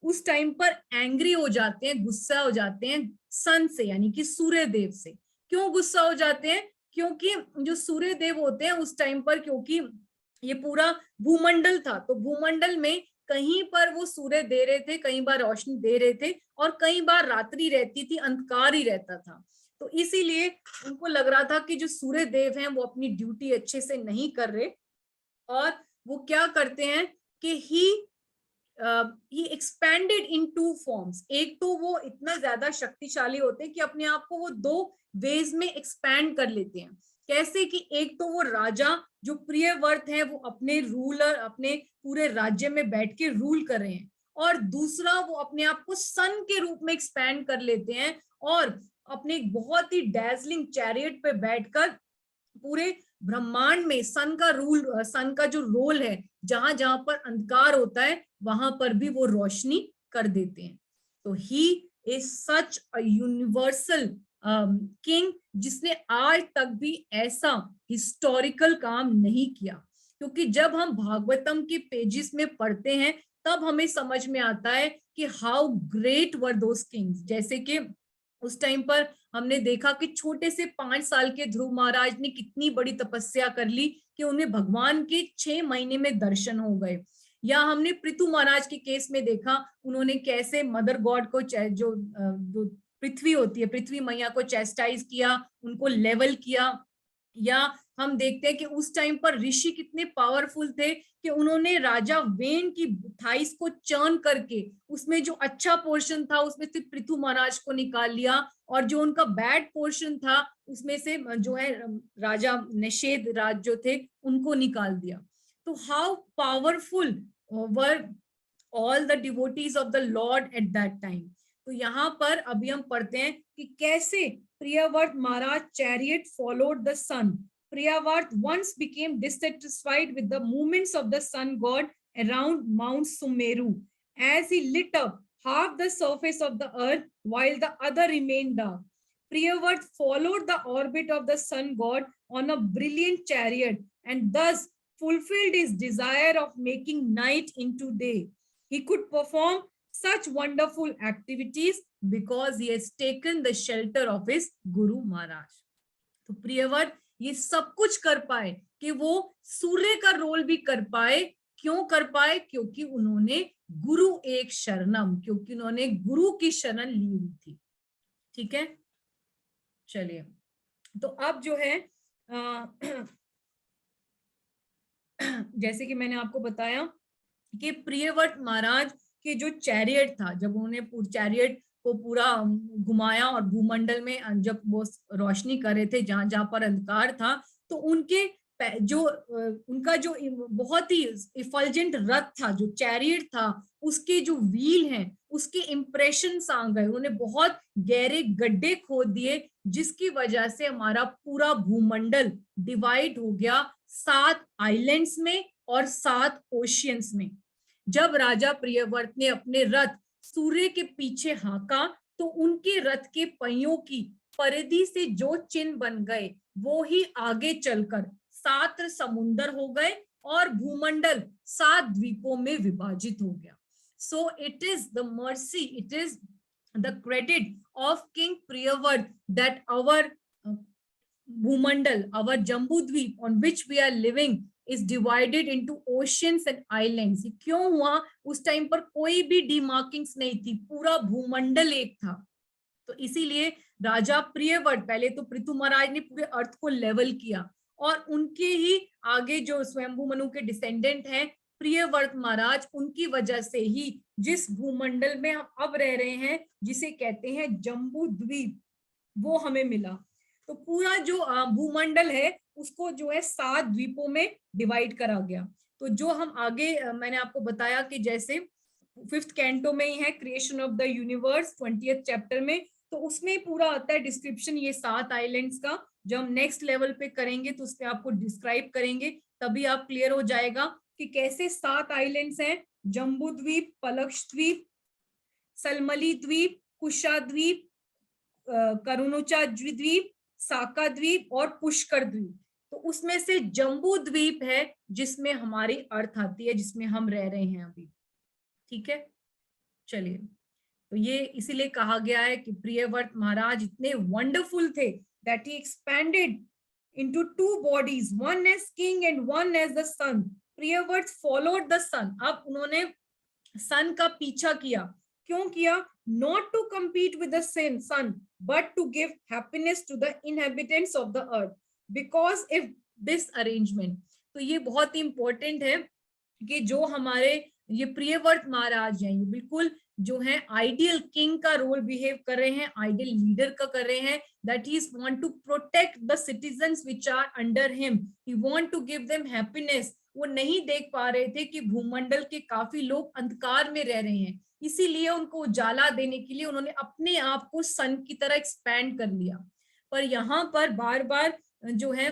उस टाइम पर एंग्री हो जाते हैं, गुस्सा हो जाते हैं सन से, यानी कि सूर्य देव से। क्यों गुस्सा हो जाते हैं? क्योंकि जो सूर्य देव होते हैं उस टाइम पर, क्योंकि ये पूरा भूमंडल था, तो भूमंडल में कहीं पर वो सूर्य दे रहे थे, कई बार रोशनी दे रहे थे, और कई बार रात्रि रहती थी, अंधकार ही रहता था। तो इसीलिए उनको लग रहा था कि जो सूर्य देव हैं वो अपनी ड्यूटी अच्छे से नहीं कर रहे, और वो क्या करते हैं कि ही एक्सपेंडेड इन 2 फॉर्म्स। एक तो वो इतना ज्यादा शक्तिशाली होते हैं कि अपने आप को वो 2 वेज में एक्सपैंड कर लेते हैं। कैसे कि एक तो वो राजा जो प्रियव्रत है वो अपने रूलर, अपने पूरे राज्य में बैठ के रूल कर रहे हैं, और दूसरा वो अपने आप को सन के रूप में एक्सपैंड कर लेते हैं, और अपने बहुत ही डैजलिंग चैरियट पे बैठकर पूरे ब्रह्मांड में सन का जो रोल है, जहां जहां पर अंधकार होता है वहां पर भी वो रोशनी कर देते हैं। तो he is such a universal king, जिसने आज तक भी ऐसा हिस्टोरिकल काम नहीं किया। क्योंकि जब हम भागवतम के पेजेस में पढ़ते हैं तब हमें समझ में आता है कि how great were those Kings. जैसे कि उस टाइम पर हमने देखा कि छोटे से 5 साल के ध्रुव महाराज ने कितनी बड़ी तपस्या कर ली कि उन्हें भगवान के 6 महीने में दर्शन हो गए। या हमने पृथु महाराज के केस में देखा उन्होंने कैसे मदर गॉड को जो पृथ्वी होती है, पृथ्वी मैया को चेस्टाइज किया, उनको लेवल किया। या हम देखते हैं कि उस टाइम पर ऋषि कितने पावरफुल थे कि उन्होंने राजा वेन की थाइस को चर्न करके उसमें जो अच्छा पोर्शन था उसमें से पृथु महाराज को निकाल लिया, और जो उनका बैड पोर्शन था उसमें से जो है राजा निषेध राज जो थे उनको निकाल दिया। तो how powerful were all the devotees of the lord at that time. तो यहाँ पर अभी हम पढ़ते हैं कि कैसे Priyavrata Maharaj chariot followed the sun. Priyavrata once became dissatisfied with the movements of the sun god around Mount Sumeru, as he lit up half the surface of the earth while the other remained dark. Priyavrat followed the orbit of the sun god on a brilliant chariot and thus fulfilled his desire of making night into day. He could perform such wonderful activities because he has taken the shelter of his Guru Maharaj. तो प्रियव्रत ये सब कुछ कर पाए कि वो सूर्य का रोल भी कर पाए। क्यों कर पाए? क्योंकि उन्होंने गुरु एक शरणम, क्योंकि उन्होंने गुरु की शरण ली हुई थी। ठीक है, चलिए। तो अब जो है जैसे कि मैंने आपको बताया कि प्रियव्रत महाराज के जो चैरियट था, जब उन्होंने चैरियट को पूरा घुमाया और भूमंडल में जब वो रोशनी कर रहे थे जहां जहां पर अंधकार था, तो उनके जो उनका जो बहुत ही इफल्जेंट रथ था, जो चैरियट था, उसके जो व्हील हैं उसके इंप्रेशन आ गए। उन्होंने बहुत गहरे गड्ढे खोद दिए जिसकी वजह से हमारा पूरा भूमंडल डिवाइड हो गया 7 आइलैंड्स में और 7 ओशियंस में। जब राजा प्रियव्रत ने अपने रथ सूर्य के पीछे हाँका तो उनके रथ के पहियों की परिधि से जो चिन्ह बन गए वो ही आगे चलकर 7 समुंदर हो गए और भूमंडल 7 द्वीपों में विभाजित हो गया। So it is the mercy, it is the credit of king Priyavrat that our Bhumandal, our Jambu Dvipa on which we are living is divided into oceans and islands। क्यों हुआ? उस टाइम पर कोई भी डिमार्किंग्स नहीं थी, पूरा भूमंडल एक था। तो इसीलिए राजा प्रियव्रत, पहले तो पृथु महाराज ने पूरे अर्थ को लेवल किया और उनके ही आगे जो स्वयंभू मनु के डिसेंडेंट हैं प्रियव्रत महाराज, उनकी वजह से ही जिस भूमंडल में हम अब रह रहे हैं जिसे कहते हैं जम्बू द्वीप, वो हमें मिला। तो पूरा जो भूमंडल है उसको जो है 7 द्वीपों में डिवाइड करा गया। तो जो हम आगे मैंने आपको बताया कि जैसे 5th कैंटो में ही है creation of the universe 20th chapter में, तो उसमें पूरा आता है डिस्क्रिप्शन ये 7 आइलैंड्स का। जब हम नेक्स्ट लेवल पे करेंगे तो उसमें आपको डिस्क्राइब करेंगे, तभी आप क्लियर हो जाएगा कि कैसे 7 आइलैंड्स हैं। जम्बू द्वीप, पलक्ष द्वीप, सलमली द्वीप, कुशा द्वीप, करुणोचा द्वीप, साका द्वीप और पुष्कर द्वीप। तो उसमें से जम्बू द्वीप है जिसमें हमारी अर्थ आती है, जिसमें हम रह रहे हैं अभी। ठीक है, चलिए। तो ये इसीलिए कहा गया है कि प्रियव्रत महाराज इतने वंडरफुल थे that he expanded into 2 bodies, one as king and one as the sun. Priyavrata followed the sun. अब उन्होंने सन का पीछा किया। क्यों किया? Not to compete with the sun, but to give happiness to the inhabitants of the earth. Because if this arrangement, तो ये बहुत ही important है कि जो हमारे ये प्रियव्रत महाराज हैं, ये बिल्कुल जो है आइडियल किंग का रोल बिहेव कर रहे हैं, आइडियल लीडर का कर रहे हैं, that he want to protect the citizens which are under him. He want to give them happiness. वो नहीं देख पा रहे थे कि भूमंडल के काफी लोग अंधकार में रह रहे हैं, इसीलिए उनको उजाला देने के लिए उन्होंने अपने आप को सन की तरह एक्सपैंड कर लिया। पर यहाँ पर बार बार जो है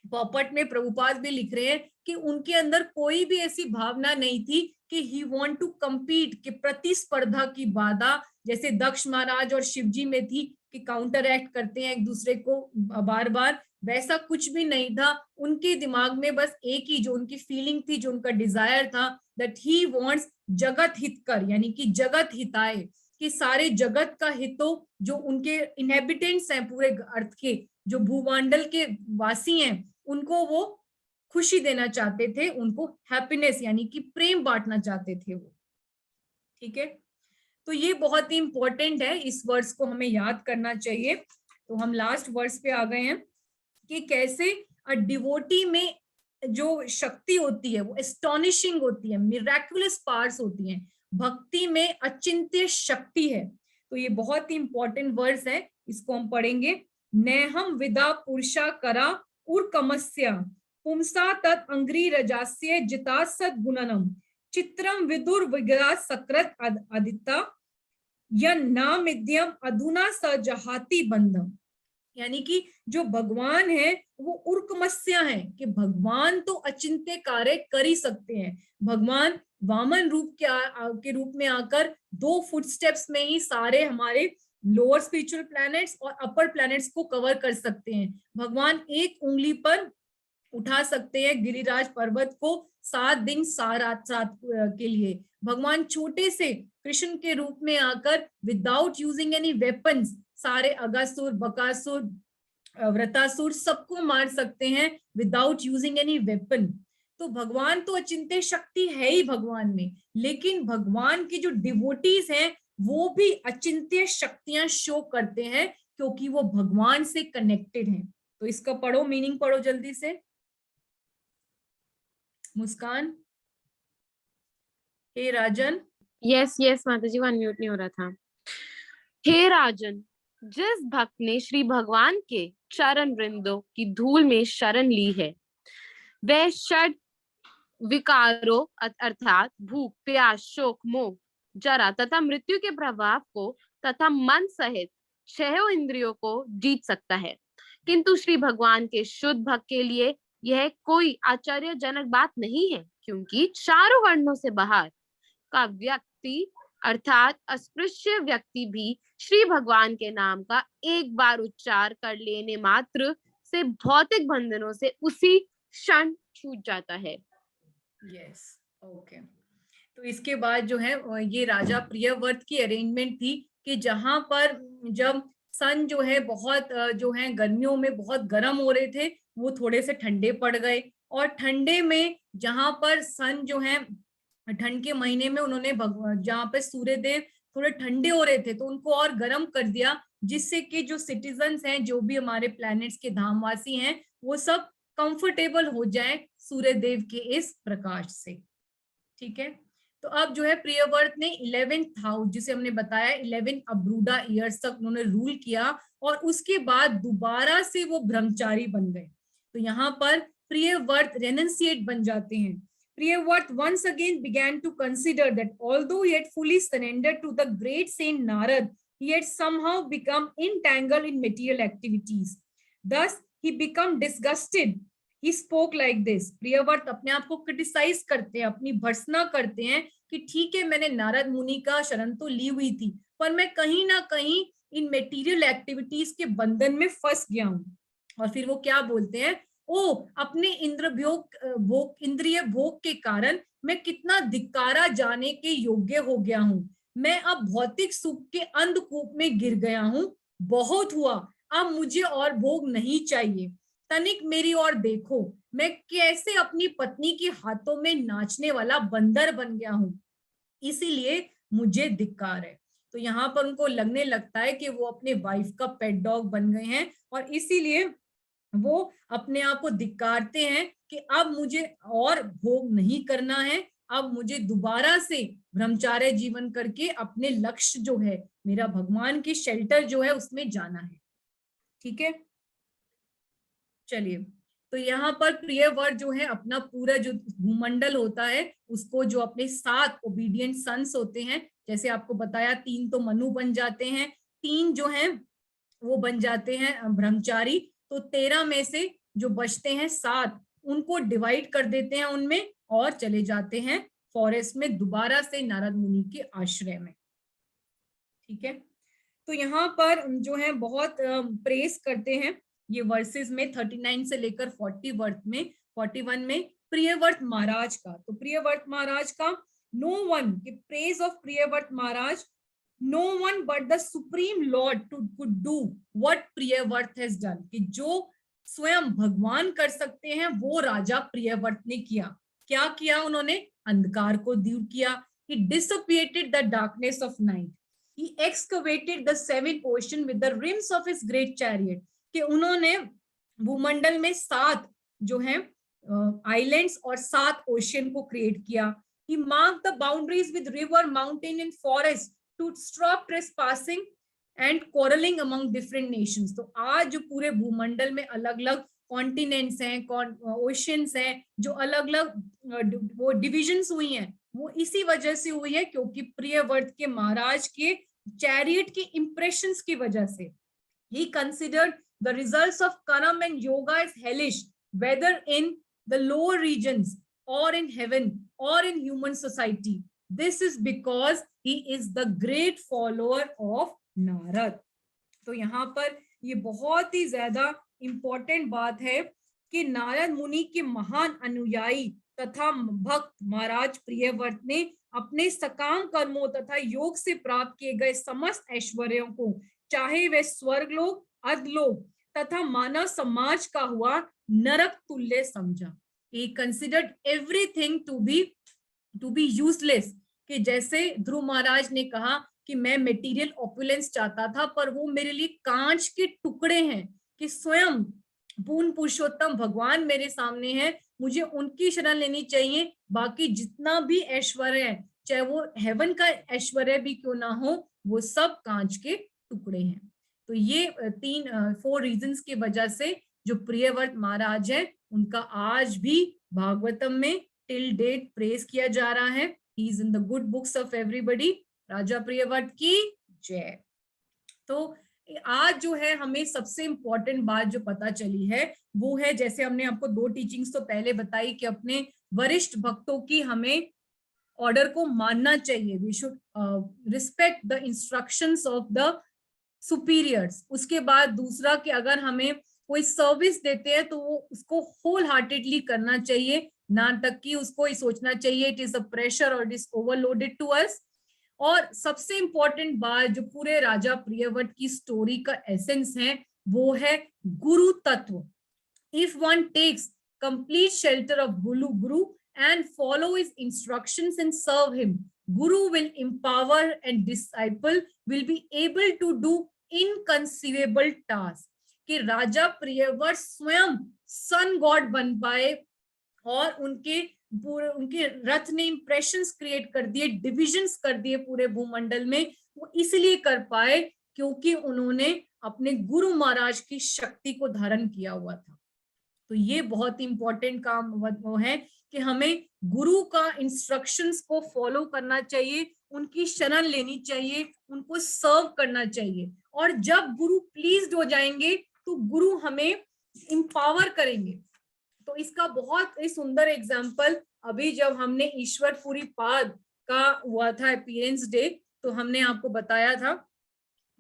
पॉपट में प्रभुपाद भी लिख रहे हैं कि उनके अंदर कोई भी ऐसी भावना नहीं थी कि ही वांट टू कम्पीट, कि प्रतिस्पर्धा की बाधा जैसे दक्ष महाराज और शिवजी में थी कि काउंटर एक्ट करते हैं एक दूसरे को बार बार, वैसा कुछ भी नहीं था। उनके दिमाग में बस एक ही जो उनकी फीलिंग थी, जो उनका डिजायर था, दैट ही वांट्स जगत हित कर, यानी कि जगत हिताए, कि सारे जगत का हितो, जो उनके इनहेबिटेंट्स हैं पूरे अर्थ के, जो भूमंडल के वासी हैं, उनको वो खुशी देना चाहते थे, उनको हैप्पीनेस यानी कि प्रेम बांटना चाहते थे वो। ठीक है, तो ये बहुत ही इंपॉर्टेंट है, इस वर्स को हमें याद करना चाहिए। तो हम लास्ट वर्स पे आ गए हैं कि कैसे डिवोटी में जो शक्ति होती है वो एस्टोनिशिंग होती है, मिराकुलस पावर्स होती हैं, भक्ति में अचिंत्य शक्ति है। तो ये बहुत ही इंपॉर्टेंट वर्स है, इसको हम पढ़ेंगे। नेहम विदा पुरुषा करा उर्कमस्य पुंसा तत् अंग्री रजास्य जिता सद्गुणनम चित्रम विदुर विग्रा सकृत आदित्य यन्नामिद्यम अधुना सजहाति बंधम। यानी कि जो भगवान है वो उर्कमस्या है, कि भगवान तो अचिंत्य कार्य कर ही सकते हैं। भगवान वामन रूप के रूप में आकर 2 फुटस्टेप्स में ही सारे हमारे लोअर स्पिरिचुअल प्लैनेट्स और अपर प्लैनेट्स को कवर कर सकते हैं। भगवान एक उंगली पर उठा सकते हैं गिरिराज पर्वत को 7 दिन 7 रात के लिए। भगवान छोटे से कृष्ण के रूप में आकर विदाउट यूजिंग एनी वेपन्स सारे अगासुर, बकासुर, व्रतासुर सबको मार सकते हैं विदाउट यूजिंग एनी वेपन। तो भगवान तो अचिंत्य शक्ति है ही भगवान में, लेकिन भगवान की जो डिवोटीज हैं वो भी अचिंत्य शक्तियां शो करते हैं, क्योंकि वो भगवान से कनेक्टेड हैं। तो इसका पढ़ो, मीनिंग पढ़ो जल्दी से। मुस्कान, हे राजन। यस यस माता जी, वन म्यूट नहीं हो रहा था। हे राजन, जिस भक्त ने श्री भगवान के चरण वृंदों की धूल में शरण ली है, वह षड विकारों अर्थात भूख, प्यास, शोक, मोह, जरा तथा मृत्यु के प्रभाव को तथा मन सहित 6 इंद्रियों को जीत सकता है। किंतु श्री भगवान के शुद्ध भक्त के लिए यह कोई आश्चर्यजनक बात नहीं है, क्योंकि चारों वर्णों से बाहर का व्यक्ति अर्थात अस्पृश्य व्यक्ति भी श्री भगवान के नाम का एक बार उच्चार कर लेने मात्र से भौतिक बंधनों से उसी क्षण छूट जाता है। Yes, okay. तो इसके बाद जो है ये राजा प्रियव्रत की अरेंजमेंट थी कि जहां पर जब सन जो है बहुत जो है गर्मियों में बहुत गर्म हो रहे थे, वो थोड़े से ठंडे पड़ गए, और ठंडे में जहां पर सन जो है ठंड के महीने में उन्होंने जहाँ पे सूर्य देव थोड़े ठंडे हो रहे थे तो उनको और गर्म कर दिया, जिससे कि जो सिटीजन्स हैं, जो भी हमारे प्लैनेट्स के धामवासी हैं, वो सब कंफर्टेबल हो जाए सूर्य देव के इस प्रकाश से। ठीक है, तो अब जो है प्रियव्रत ने 11th हाउस, जिसे हमने बताया 11 अब्रूडा ईयर्स तक उन्होंने रूल किया, और उसके बाद दोबारा से वो ब्रह्मचारी बन गए। तो यहाँ पर प्रियव्रत रेनंसिएट बन जाते हैं। Priyavrat once again began to consider that although he had fully surrendered to the great saint Narad, he had somehow become entangled in material activities. Thus, he became disgusted. He spoke like this. Priyavrat अपने आप को क्रिटिसाइज करते हैं, अपनी भर्त्सना करते हैं कि ठीक है, मैंने नारद मुनि का शरण तो ली हुई थी, पर मैं कहीं ना कहीं इन मेटीरियल एक्टिविटीज के बंधन में फंस गया हूँ। और फिर वो क्या बोलते हैं, अपने इंद्रिय भोग के कारण मैं कितना धिक्कारा जाने के योग्य हो गया हूँ। मैं अब भौतिक सुख के अंधकूप में गिर गया हूँ। बहुत हुआ, अब मुझे और भोग नहीं चाहिए। तनिक मेरी ओर देखो, मैं कैसे अपनी पत्नी के हाथों में नाचने वाला बंदर बन गया हूँ, इसीलिए मुझे धिक्कार है। तो यहाँ पर उनको लगने लगता है कि वो अपने वाइफ का पेट डॉग बन गए हैं, और इसीलिए वो अपने आप को धिक्कारते हैं कि अब मुझे और भोग नहीं करना है, अब मुझे दोबारा से ब्रह्मचार्य जीवन करके अपने लक्ष्य जो है, मेरा भगवान के शेल्टर जो है, उसमें जाना है। ठीक है, चलिए, तो यहाँ पर प्रियव्रत जो है अपना पूरा जो भूमंडल होता है उसको, जो अपने 7 ओबीडियंट सन्स होते हैं, जैसे आपको बताया 3 तो मनु बन जाते हैं, 3 जो हैं वो बन जाते हैं ब्रह्मचारी, तो 13 में से जो बचते हैं 7 उनको डिवाइड कर देते हैं उनमें, और चले जाते हैं फॉरेस्ट में दोबारा से नारद मुनि के आश्रय में। ठीक है, तो यहाँ पर जो है बहुत प्रेस करते हैं ये वर्सेस में 39 से लेकर 41 में प्रियव्रत महाराज का। तो प्रियव्रत महाराज का no one, praise of Priyavrat Maharaj, no one but the supreme Lord could do what Priyavrat has done, कि जो स्वयं भगवान कर सकते हैं वो राजा प्रियव्रत ने किया। क्या किया उन्होंने? अंधकार को दूर किया। He dissipated the darkness of night. He excavated the seven ocean with the rims of his great chariot, कि उन्होंने भूमंडल में 7 जो है आइलैंड्स और 7 ओशियन को क्रिएट किया। He marked the boundaries with river, mountain and forest to stop trespassing and quarreling among different nations. तो आज जो पूरे भूमंडल में अलग अलग कॉन्टिनेंट्स हैं, ओशियंस हैं, जो अलग अलग वो डिविजन्स हुई हैं, वो इसी वजह से हुई है क्योंकि प्रियव्रत के महाराज के चैरियट की इंप्रेशंस की वजह से। He considered the results of karma and yoga as hellish, whether in the lower regions or in heaven or in human society. This is because he is the great follower of Narad. तो यहाँ पर ये बहुत ही ज्यादा इंपॉर्टेंट बात है कि नारद मुनि के महान अनुयायी तथा भक्त महाराज प्रियव्रत ने अपने सकाम कर्मों तथा योग से प्राप्त किए गए समस्त ऐश्वर्यों को, चाहे वे स्वर्गलोक, अधलोक तथा मानव समाज का हुआ, नरक तुल्य समझा। He considered everything to be useless, कि जैसे ध्रुव महाराज ने कहा कि मैं मेटीरियल ऑपुलेंस चाहता था पर वो मेरे लिए कांच के टुकड़े हैं, कि स्वयं पूर्ण पुरुषोत्तम भगवान मेरे सामने है, मुझे उनकी शरण लेनी चाहिए। बाकी जितना भी ऐश्वर्य है, चाहे वो हेवन का ऐश्वर्य भी क्यों ना हो, वो सब कांच के टुकड़े हैं। तो ये 4 रीजंस की वजह से जो प्रियव्रत महाराज है उनका आज भी भागवतम में टिल डेट प्रेज किया जा रहा है। He is in the good books of everybody. Raja Priyavrata की जय। तो आज जो है हमें सबसे इंपॉर्टेंट बात जो पता चली है वो है, जैसे हमने आपको 2 टीचिंग्स तो पहले बताई कि अपने वरिष्ठ भक्तों की हमें ऑर्डर को मानना चाहिए। We should respect the instructions of the superiors. उसके बाद दूसरा कि अगर हमें कोई सर्विस देते हैं तो वो उसको होल हार्टेडली करना चाहिए, ना तक कि उसको ये सोचना चाहिए इट इज अ प्रेशर और it is overloaded to us. और सबसे इंपॉर्टेंट बात जो पूरे राजा प्रियव्रत की स्टोरी का एसेंस है वो है गुरु तत्व। If one takes complete shelter of guru and follow his instructions and serve him, Guru will empower and disciple will be able to do inconceivable tasks। कि राजा प्रियव्रत स्वयं सन गॉड बन पाए और उनके रथ ने इंप्रेशंस क्रिएट कर दिए, डिविजन्स कर दिए पूरे भूमंडल में। वो इसलिए कर पाए क्योंकि उन्होंने अपने गुरु महाराज की शक्ति को धारण किया हुआ था। तो ये बहुत इंपॉर्टेंट काम वो है कि हमें गुरु का इंस्ट्रक्शंस को फॉलो करना चाहिए, उनकी शरण लेनी चाहिए, उनको सर्व करना चाहिए। और जब गुरु प्लीज्ड हो जाएंगे तो गुरु हमें इंपावर करेंगे। तो इसका बहुत ही सुंदर एग्जाम्पल अभी जब हमने ईश्वरपुरी पाद का हुआ था अपीयरेंस डे, तो हमने आपको बताया था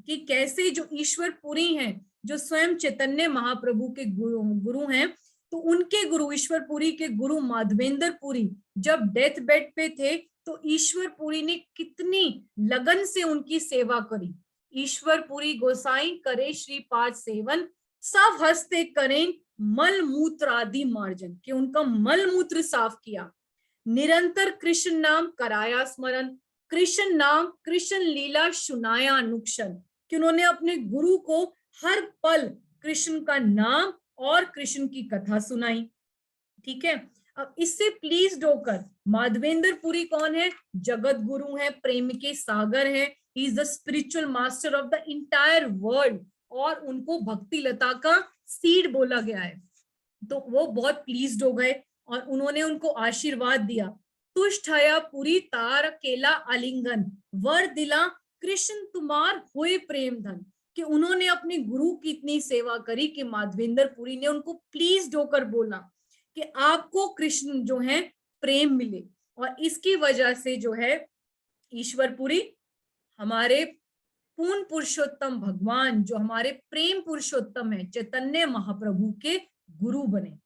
कि कैसे जो ईश्वरपुरी हैं, जो स्वयं चैतन्य महाप्रभु के गुरु हैं, तो उनके गुरु ईश्वरपुरी के गुरु माधवेंद्र पुरी जब डेथ बेड पे थे तो ईश्वरपुरी ने कितनी लगन से उनकी सेवा करी। ईश्वरपुरी गोसाई करे श्रीपाद सेवन, सब हंसते करें मल मूत्र आदि मार्जन, कि उनका मल मूत्र साफ किया। निरंतर कृष्ण नाम कराया स्मरण, कृष्ण नाम कृष्ण लीला सुनाया अनुक्षण, कि उन्होंने अपने गुरु को हर पल कृष्ण का नाम और कृष्ण की कथा सुनाई। ठीक है, अब इससे प्लीज्ड होकर माधवेंद्र पुरी कौन है? जगत गुरु है, प्रेम के सागर है, he is the spiritual master of the entire world, और उनको भक्ति लता का सीड बोला गया है। तो वो बहुत प्लीज्ड हो गए और उन्होंने उनको आशीर्वाद दिया। तुष्ट हया पुरी तार केला आलिंगन, वर दिला कृष्ण तुम्हार हुए प्रेम धन, कि उन्होंने अपने गुरु की इतनी सेवा करी कि माधवेंद्र पुरी ने उनको प्लीज्ड होकर बोला कि आपको कृष्ण जो है प्रेम मिले। और इसकी वजह से जो है ईश्वरपुरी हमारे पूर्ण पुरुषोत्तम भगवान, जो हमारे प्रेम पुरुषोत्तम है, चैतन्य महाप्रभु के गुरु बने।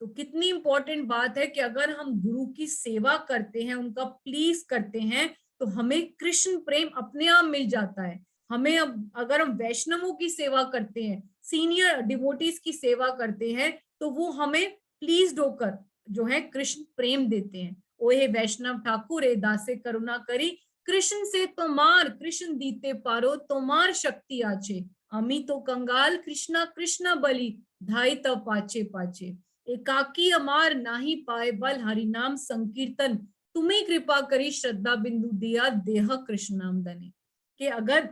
तो कितनी इंपॉर्टेंट बात है कि अगर हम गुरु की सेवा करते हैं, उनका प्लीज करते हैं, तो हमें कृष्ण प्रेम अपने आप मिल जाता है। हमें अब अगर हम वैष्णवों की सेवा करते हैं, सीनियर डिवोटीज की सेवा करते हैं, तो वो हमें प्लीज्ड होकर जो है कृष्ण प्रेम देते हैं। ओहे वैष्णव ठाकुर ए दासे करुणा करी, कृष्ण से तोमार कृष्ण दीते पारो, तोमार शक्ति आचे, अमी तो कंगाल कृष्णा कृष्णा बलि, धाई तो पाचे पाचे, एकाकी अमार नाही पाए बल, हरि नाम संकीर्तन, तुम्हें कृपा करी श्रद्धा बिंदु दिया, देह कृष्णाम दने। कि अगर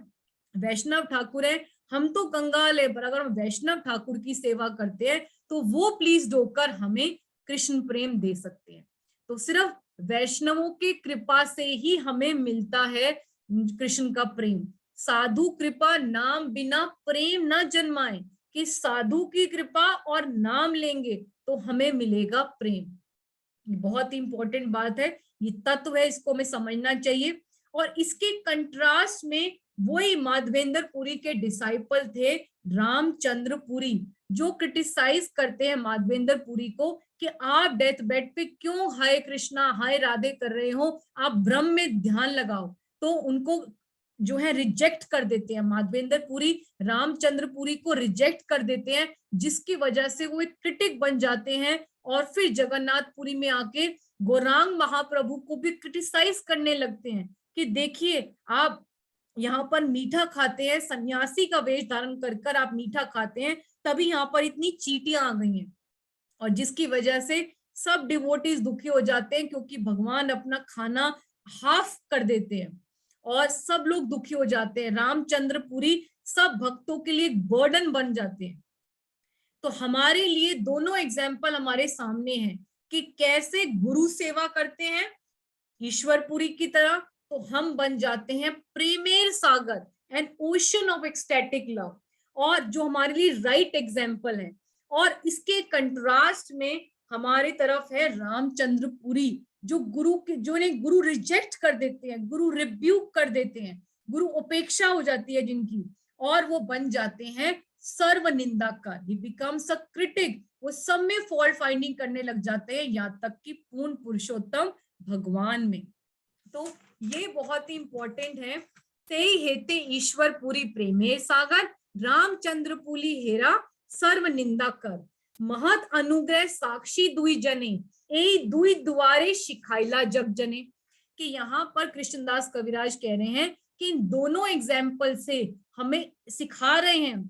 वैष्णव ठाकुर है, हम तो कंगाल है, पर अगर हम वैष्णव ठाकुर की सेवा करते हैं तो वो प्लीज्ड होकर हमें कृष्ण प्रेम दे सकते हैं। तो सिर्फ वैष्णवों की कृपा से ही हमें मिलता है कृष्ण का प्रेम। साधु कृपा नाम बिना प्रेम न जन्माए, कि साधु की कृपा और नाम लेंगे तो हमें मिलेगा प्रेम। बहुत इंपॉर्टेंट बात है, ये तत्व है, इसको हमें समझना चाहिए। और इसके कंट्रास्ट में वही माधवेंद्र पुरी के डिसाइपल थे रामचंद्र पुरी, जो क्रिटिसाइज करते हैं माधवेंद्र पुरी को कि आप डेथ बेड पे क्यों हाय कृष्णा हाय राधे कर रहे हो, आप ब्रह्म में ध्यान लगाओ। तो उनको जो है रिजेक्ट कर देते हैं माधवेंद्र पुरी, रामचंद्र पुरी को रिजेक्ट कर देते हैं, जिसकी वजह से वो एक क्रिटिक बन जाते हैं। और फिर जगन्नाथपुरी में आके गौरांग महाप्रभु को भी क्रिटिसाइज करने लगते हैं कि देखिए आप यहाँ पर मीठा खाते हैं, सन्यासी का वेश धारण कर आप मीठा खाते हैं, तभी यहाँ पर इतनी चींटियां आ गई हैं। और जिसकी वजह से सब डिवोटीज दुखी हो जाते हैं, क्योंकि भगवान अपना खाना हाफ कर देते हैं और सब लोग दुखी हो जाते हैं। रामचंद्र पुरी सब भक्तों के लिए एक बर्डन बन जाते हैं। तो हमारे लिए दोनों एग्जाम्पल हमारे सामने हैं कि कैसे गुरु सेवा करते हैं ईश्वरपुरी की तरह, तो हम बन जाते हैं प्रेमेर सागर, an ocean of ecstatic love, और जो हमारे लिए राइट एग्जाम्पल है। और इसके कंट्रास्ट में हमारे तरफ है रामचंद्र पुरी, जो गुरु रिजेक्ट कर देते हैं, गुरु रिब्यूक कर देते हैं, गुरु उपेक्षा हो जाती है जिनकी, और वो बन जाते हैं सर्व निंदाकार, ही बिकम्स अ क्रिटिक। वो सब में फॉल्ट फाइंडिंग करने लग जाते हैं, यहाँ तक कि पूर्ण पुरुषोत्तम भगवान में। तो ये बहुत ही इंपॉर्टेंट है। ते हेते ईश्वर पुरी प्रेमे सागर, रामचंद्र पुली हेरा सर्व निंदा कर, महत अनुग्रह साक्षी दुई जने, ए दुई दुआरे शिखाइला जग जने। कि यहाँ पर कृष्णदास कविराज कह रहे हैं कि इन दोनों एग्जाम्पल से हमें सिखा रहे हैं,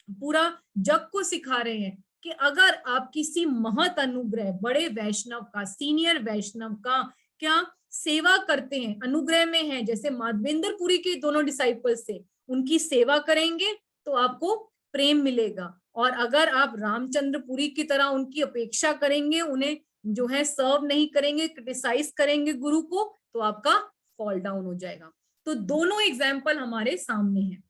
पूरा जग को सिखा रहे हैं कि अगर आप किसी महत अनुग्रह बड़े वैष्णव का, सीनियर वैष्णव का क्या सेवा करते हैं, अनुग्रह में है, जैसे माधवेंद्र पुरी के दोनों डिसाइपल्स से, उनकी सेवा करेंगे तो आपको प्रेम मिलेगा। और अगर आप रामचंद्र पुरी की तरह उनकी अपेक्षा करेंगे, उन्हें जो है सर्व नहीं करेंगे, क्रिटिसाइज करेंगे गुरु को, तो आपका फॉल डाउन हो जाएगा। तो दोनों एग्जाम्पल हमारे सामने हैं।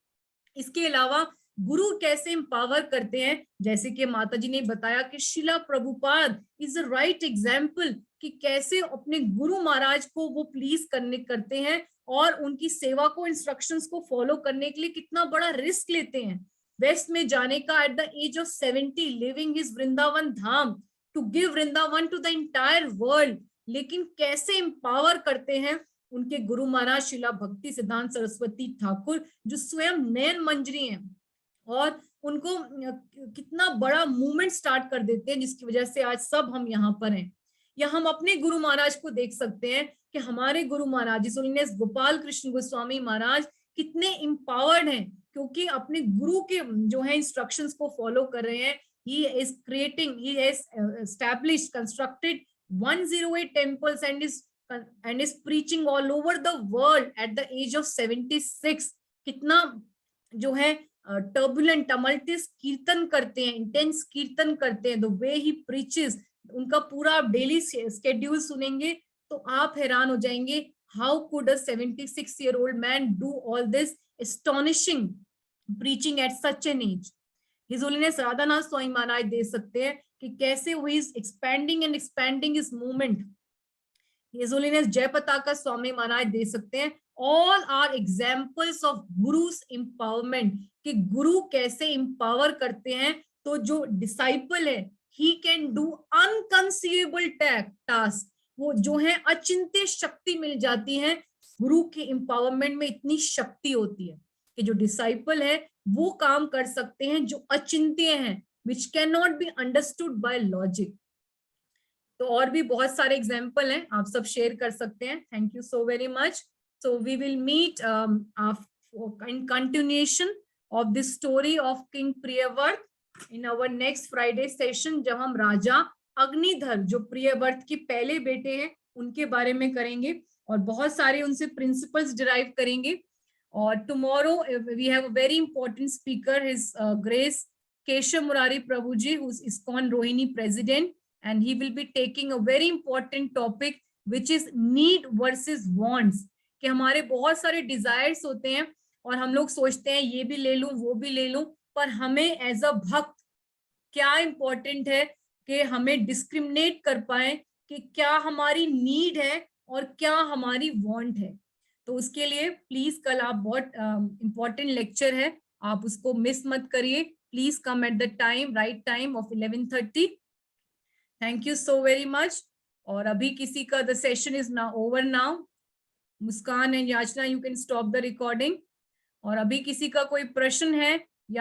इसके अलावा गुरु कैसे एम्पावर करते हैं, जैसे कि माता जी ने बताया कि शिला Prabhupada is a right example, कि कैसे अपने गुरु महाराज को वो प्लीज करते हैं और उनकी सेवा को, इंस्ट्रक्शंस को फॉलो करने के लिए कितना बड़ा रिस्क लेते हैं, वेस्ट में जाने का at the age of 70, living his Vrindavan dham to give Vrindavan to the entire world. लेकिन कैसे एम्पावर करते हैं उनके गुरु महाराज शिला भक्ति सिद्धांत सरस्वती ठाकुर, जो स्वयं नयन मंजरी हैं, और उनको कितना बड़ा मूवमेंट स्टार्ट कर देते हैं, जिसकी वजह से आज सब हम यहाँ पर हैं। या हम अपने गुरु महाराज को देख सकते हैं कि हमारे गुरु महाराज गोपाल कृष्ण गोस्वामी महाराज कितने एम्पावर्ड हैं, क्योंकि अपने गुरु के जो है इंस्ट्रक्शंस को फॉलो कर रहे हैं। he has established, constructed 108 temples and is preaching all over the world at the age of 76। कितना जो है टर्बुलेंट टमल्टियस कीर्तन करते हैं, इंटेंस कीर्तन करते हैं, द वे ही प्रीचेस, उनका पूरा आप डेली स्केड्यूल सुनेंगे तो आप हैरान हो जाएंगे, how could a 76-year-old man do all this astonishing preaching at such an age। His holiness Radhanath Swami Maharaj दे सकते हैं कि कैसे वो is expanding and expanding is movement. His holiness Jayapataka Swami Maharaj दे सकते हैं। All are examples of gurus empowerment, कि गुरु कैसे एम्पावर करते हैं। तो जो डिसाइपल है, he can do unconceivable task, वो जो है अचिंत्य शक्ति मिल जाती है गुरु के एम्पावरमेंट में इतनी शक्ति होती है कि जो डिसाइपल है वो काम कर सकते हैं जो अचिंत्य हैं, which cannot be understood by logic. तो और भी बहुत सारे एग्जाम्पल हैं, आप सब शेयर कर सकते हैं. Thank you so very much. So we will meet in continuation of this story of King Priyavrta in our next Friday session, जब हम राजा अग्निधर जो प्रियव्रत के पहले बेटे हैं उनके बारे में करेंगे और बहुत सारे उनसे प्रिंसिपल्स डिराइव करेंगे. और tomorrow we have a very important speaker, his Grace Keshav Murari Prabhuji, who is ISKCON Rohini president, and he will be taking a very important topic which is need versus wants. कि हमारे बहुत सारे डिजायर्स होते हैं और हम लोग सोचते हैं ये भी ले लूं वो भी ले लूं, पर हमें एज अ भक्त क्या इंपॉर्टेंट है कि हमें डिस्क्रिमिनेट कर पाए कि क्या हमारी नीड है और क्या हमारी वांट है. तो उसके लिए प्लीज कल आप बहुत इंपॉर्टेंट लेक्चर है, आप उसको मिस मत करिए. Please come at the time, right time of 11:30. Thank you so very much. और अभी किसी का the session is now over now. Muskan and Yachana, you can stop the recording. और अभी किसी का कोई प्रश्न है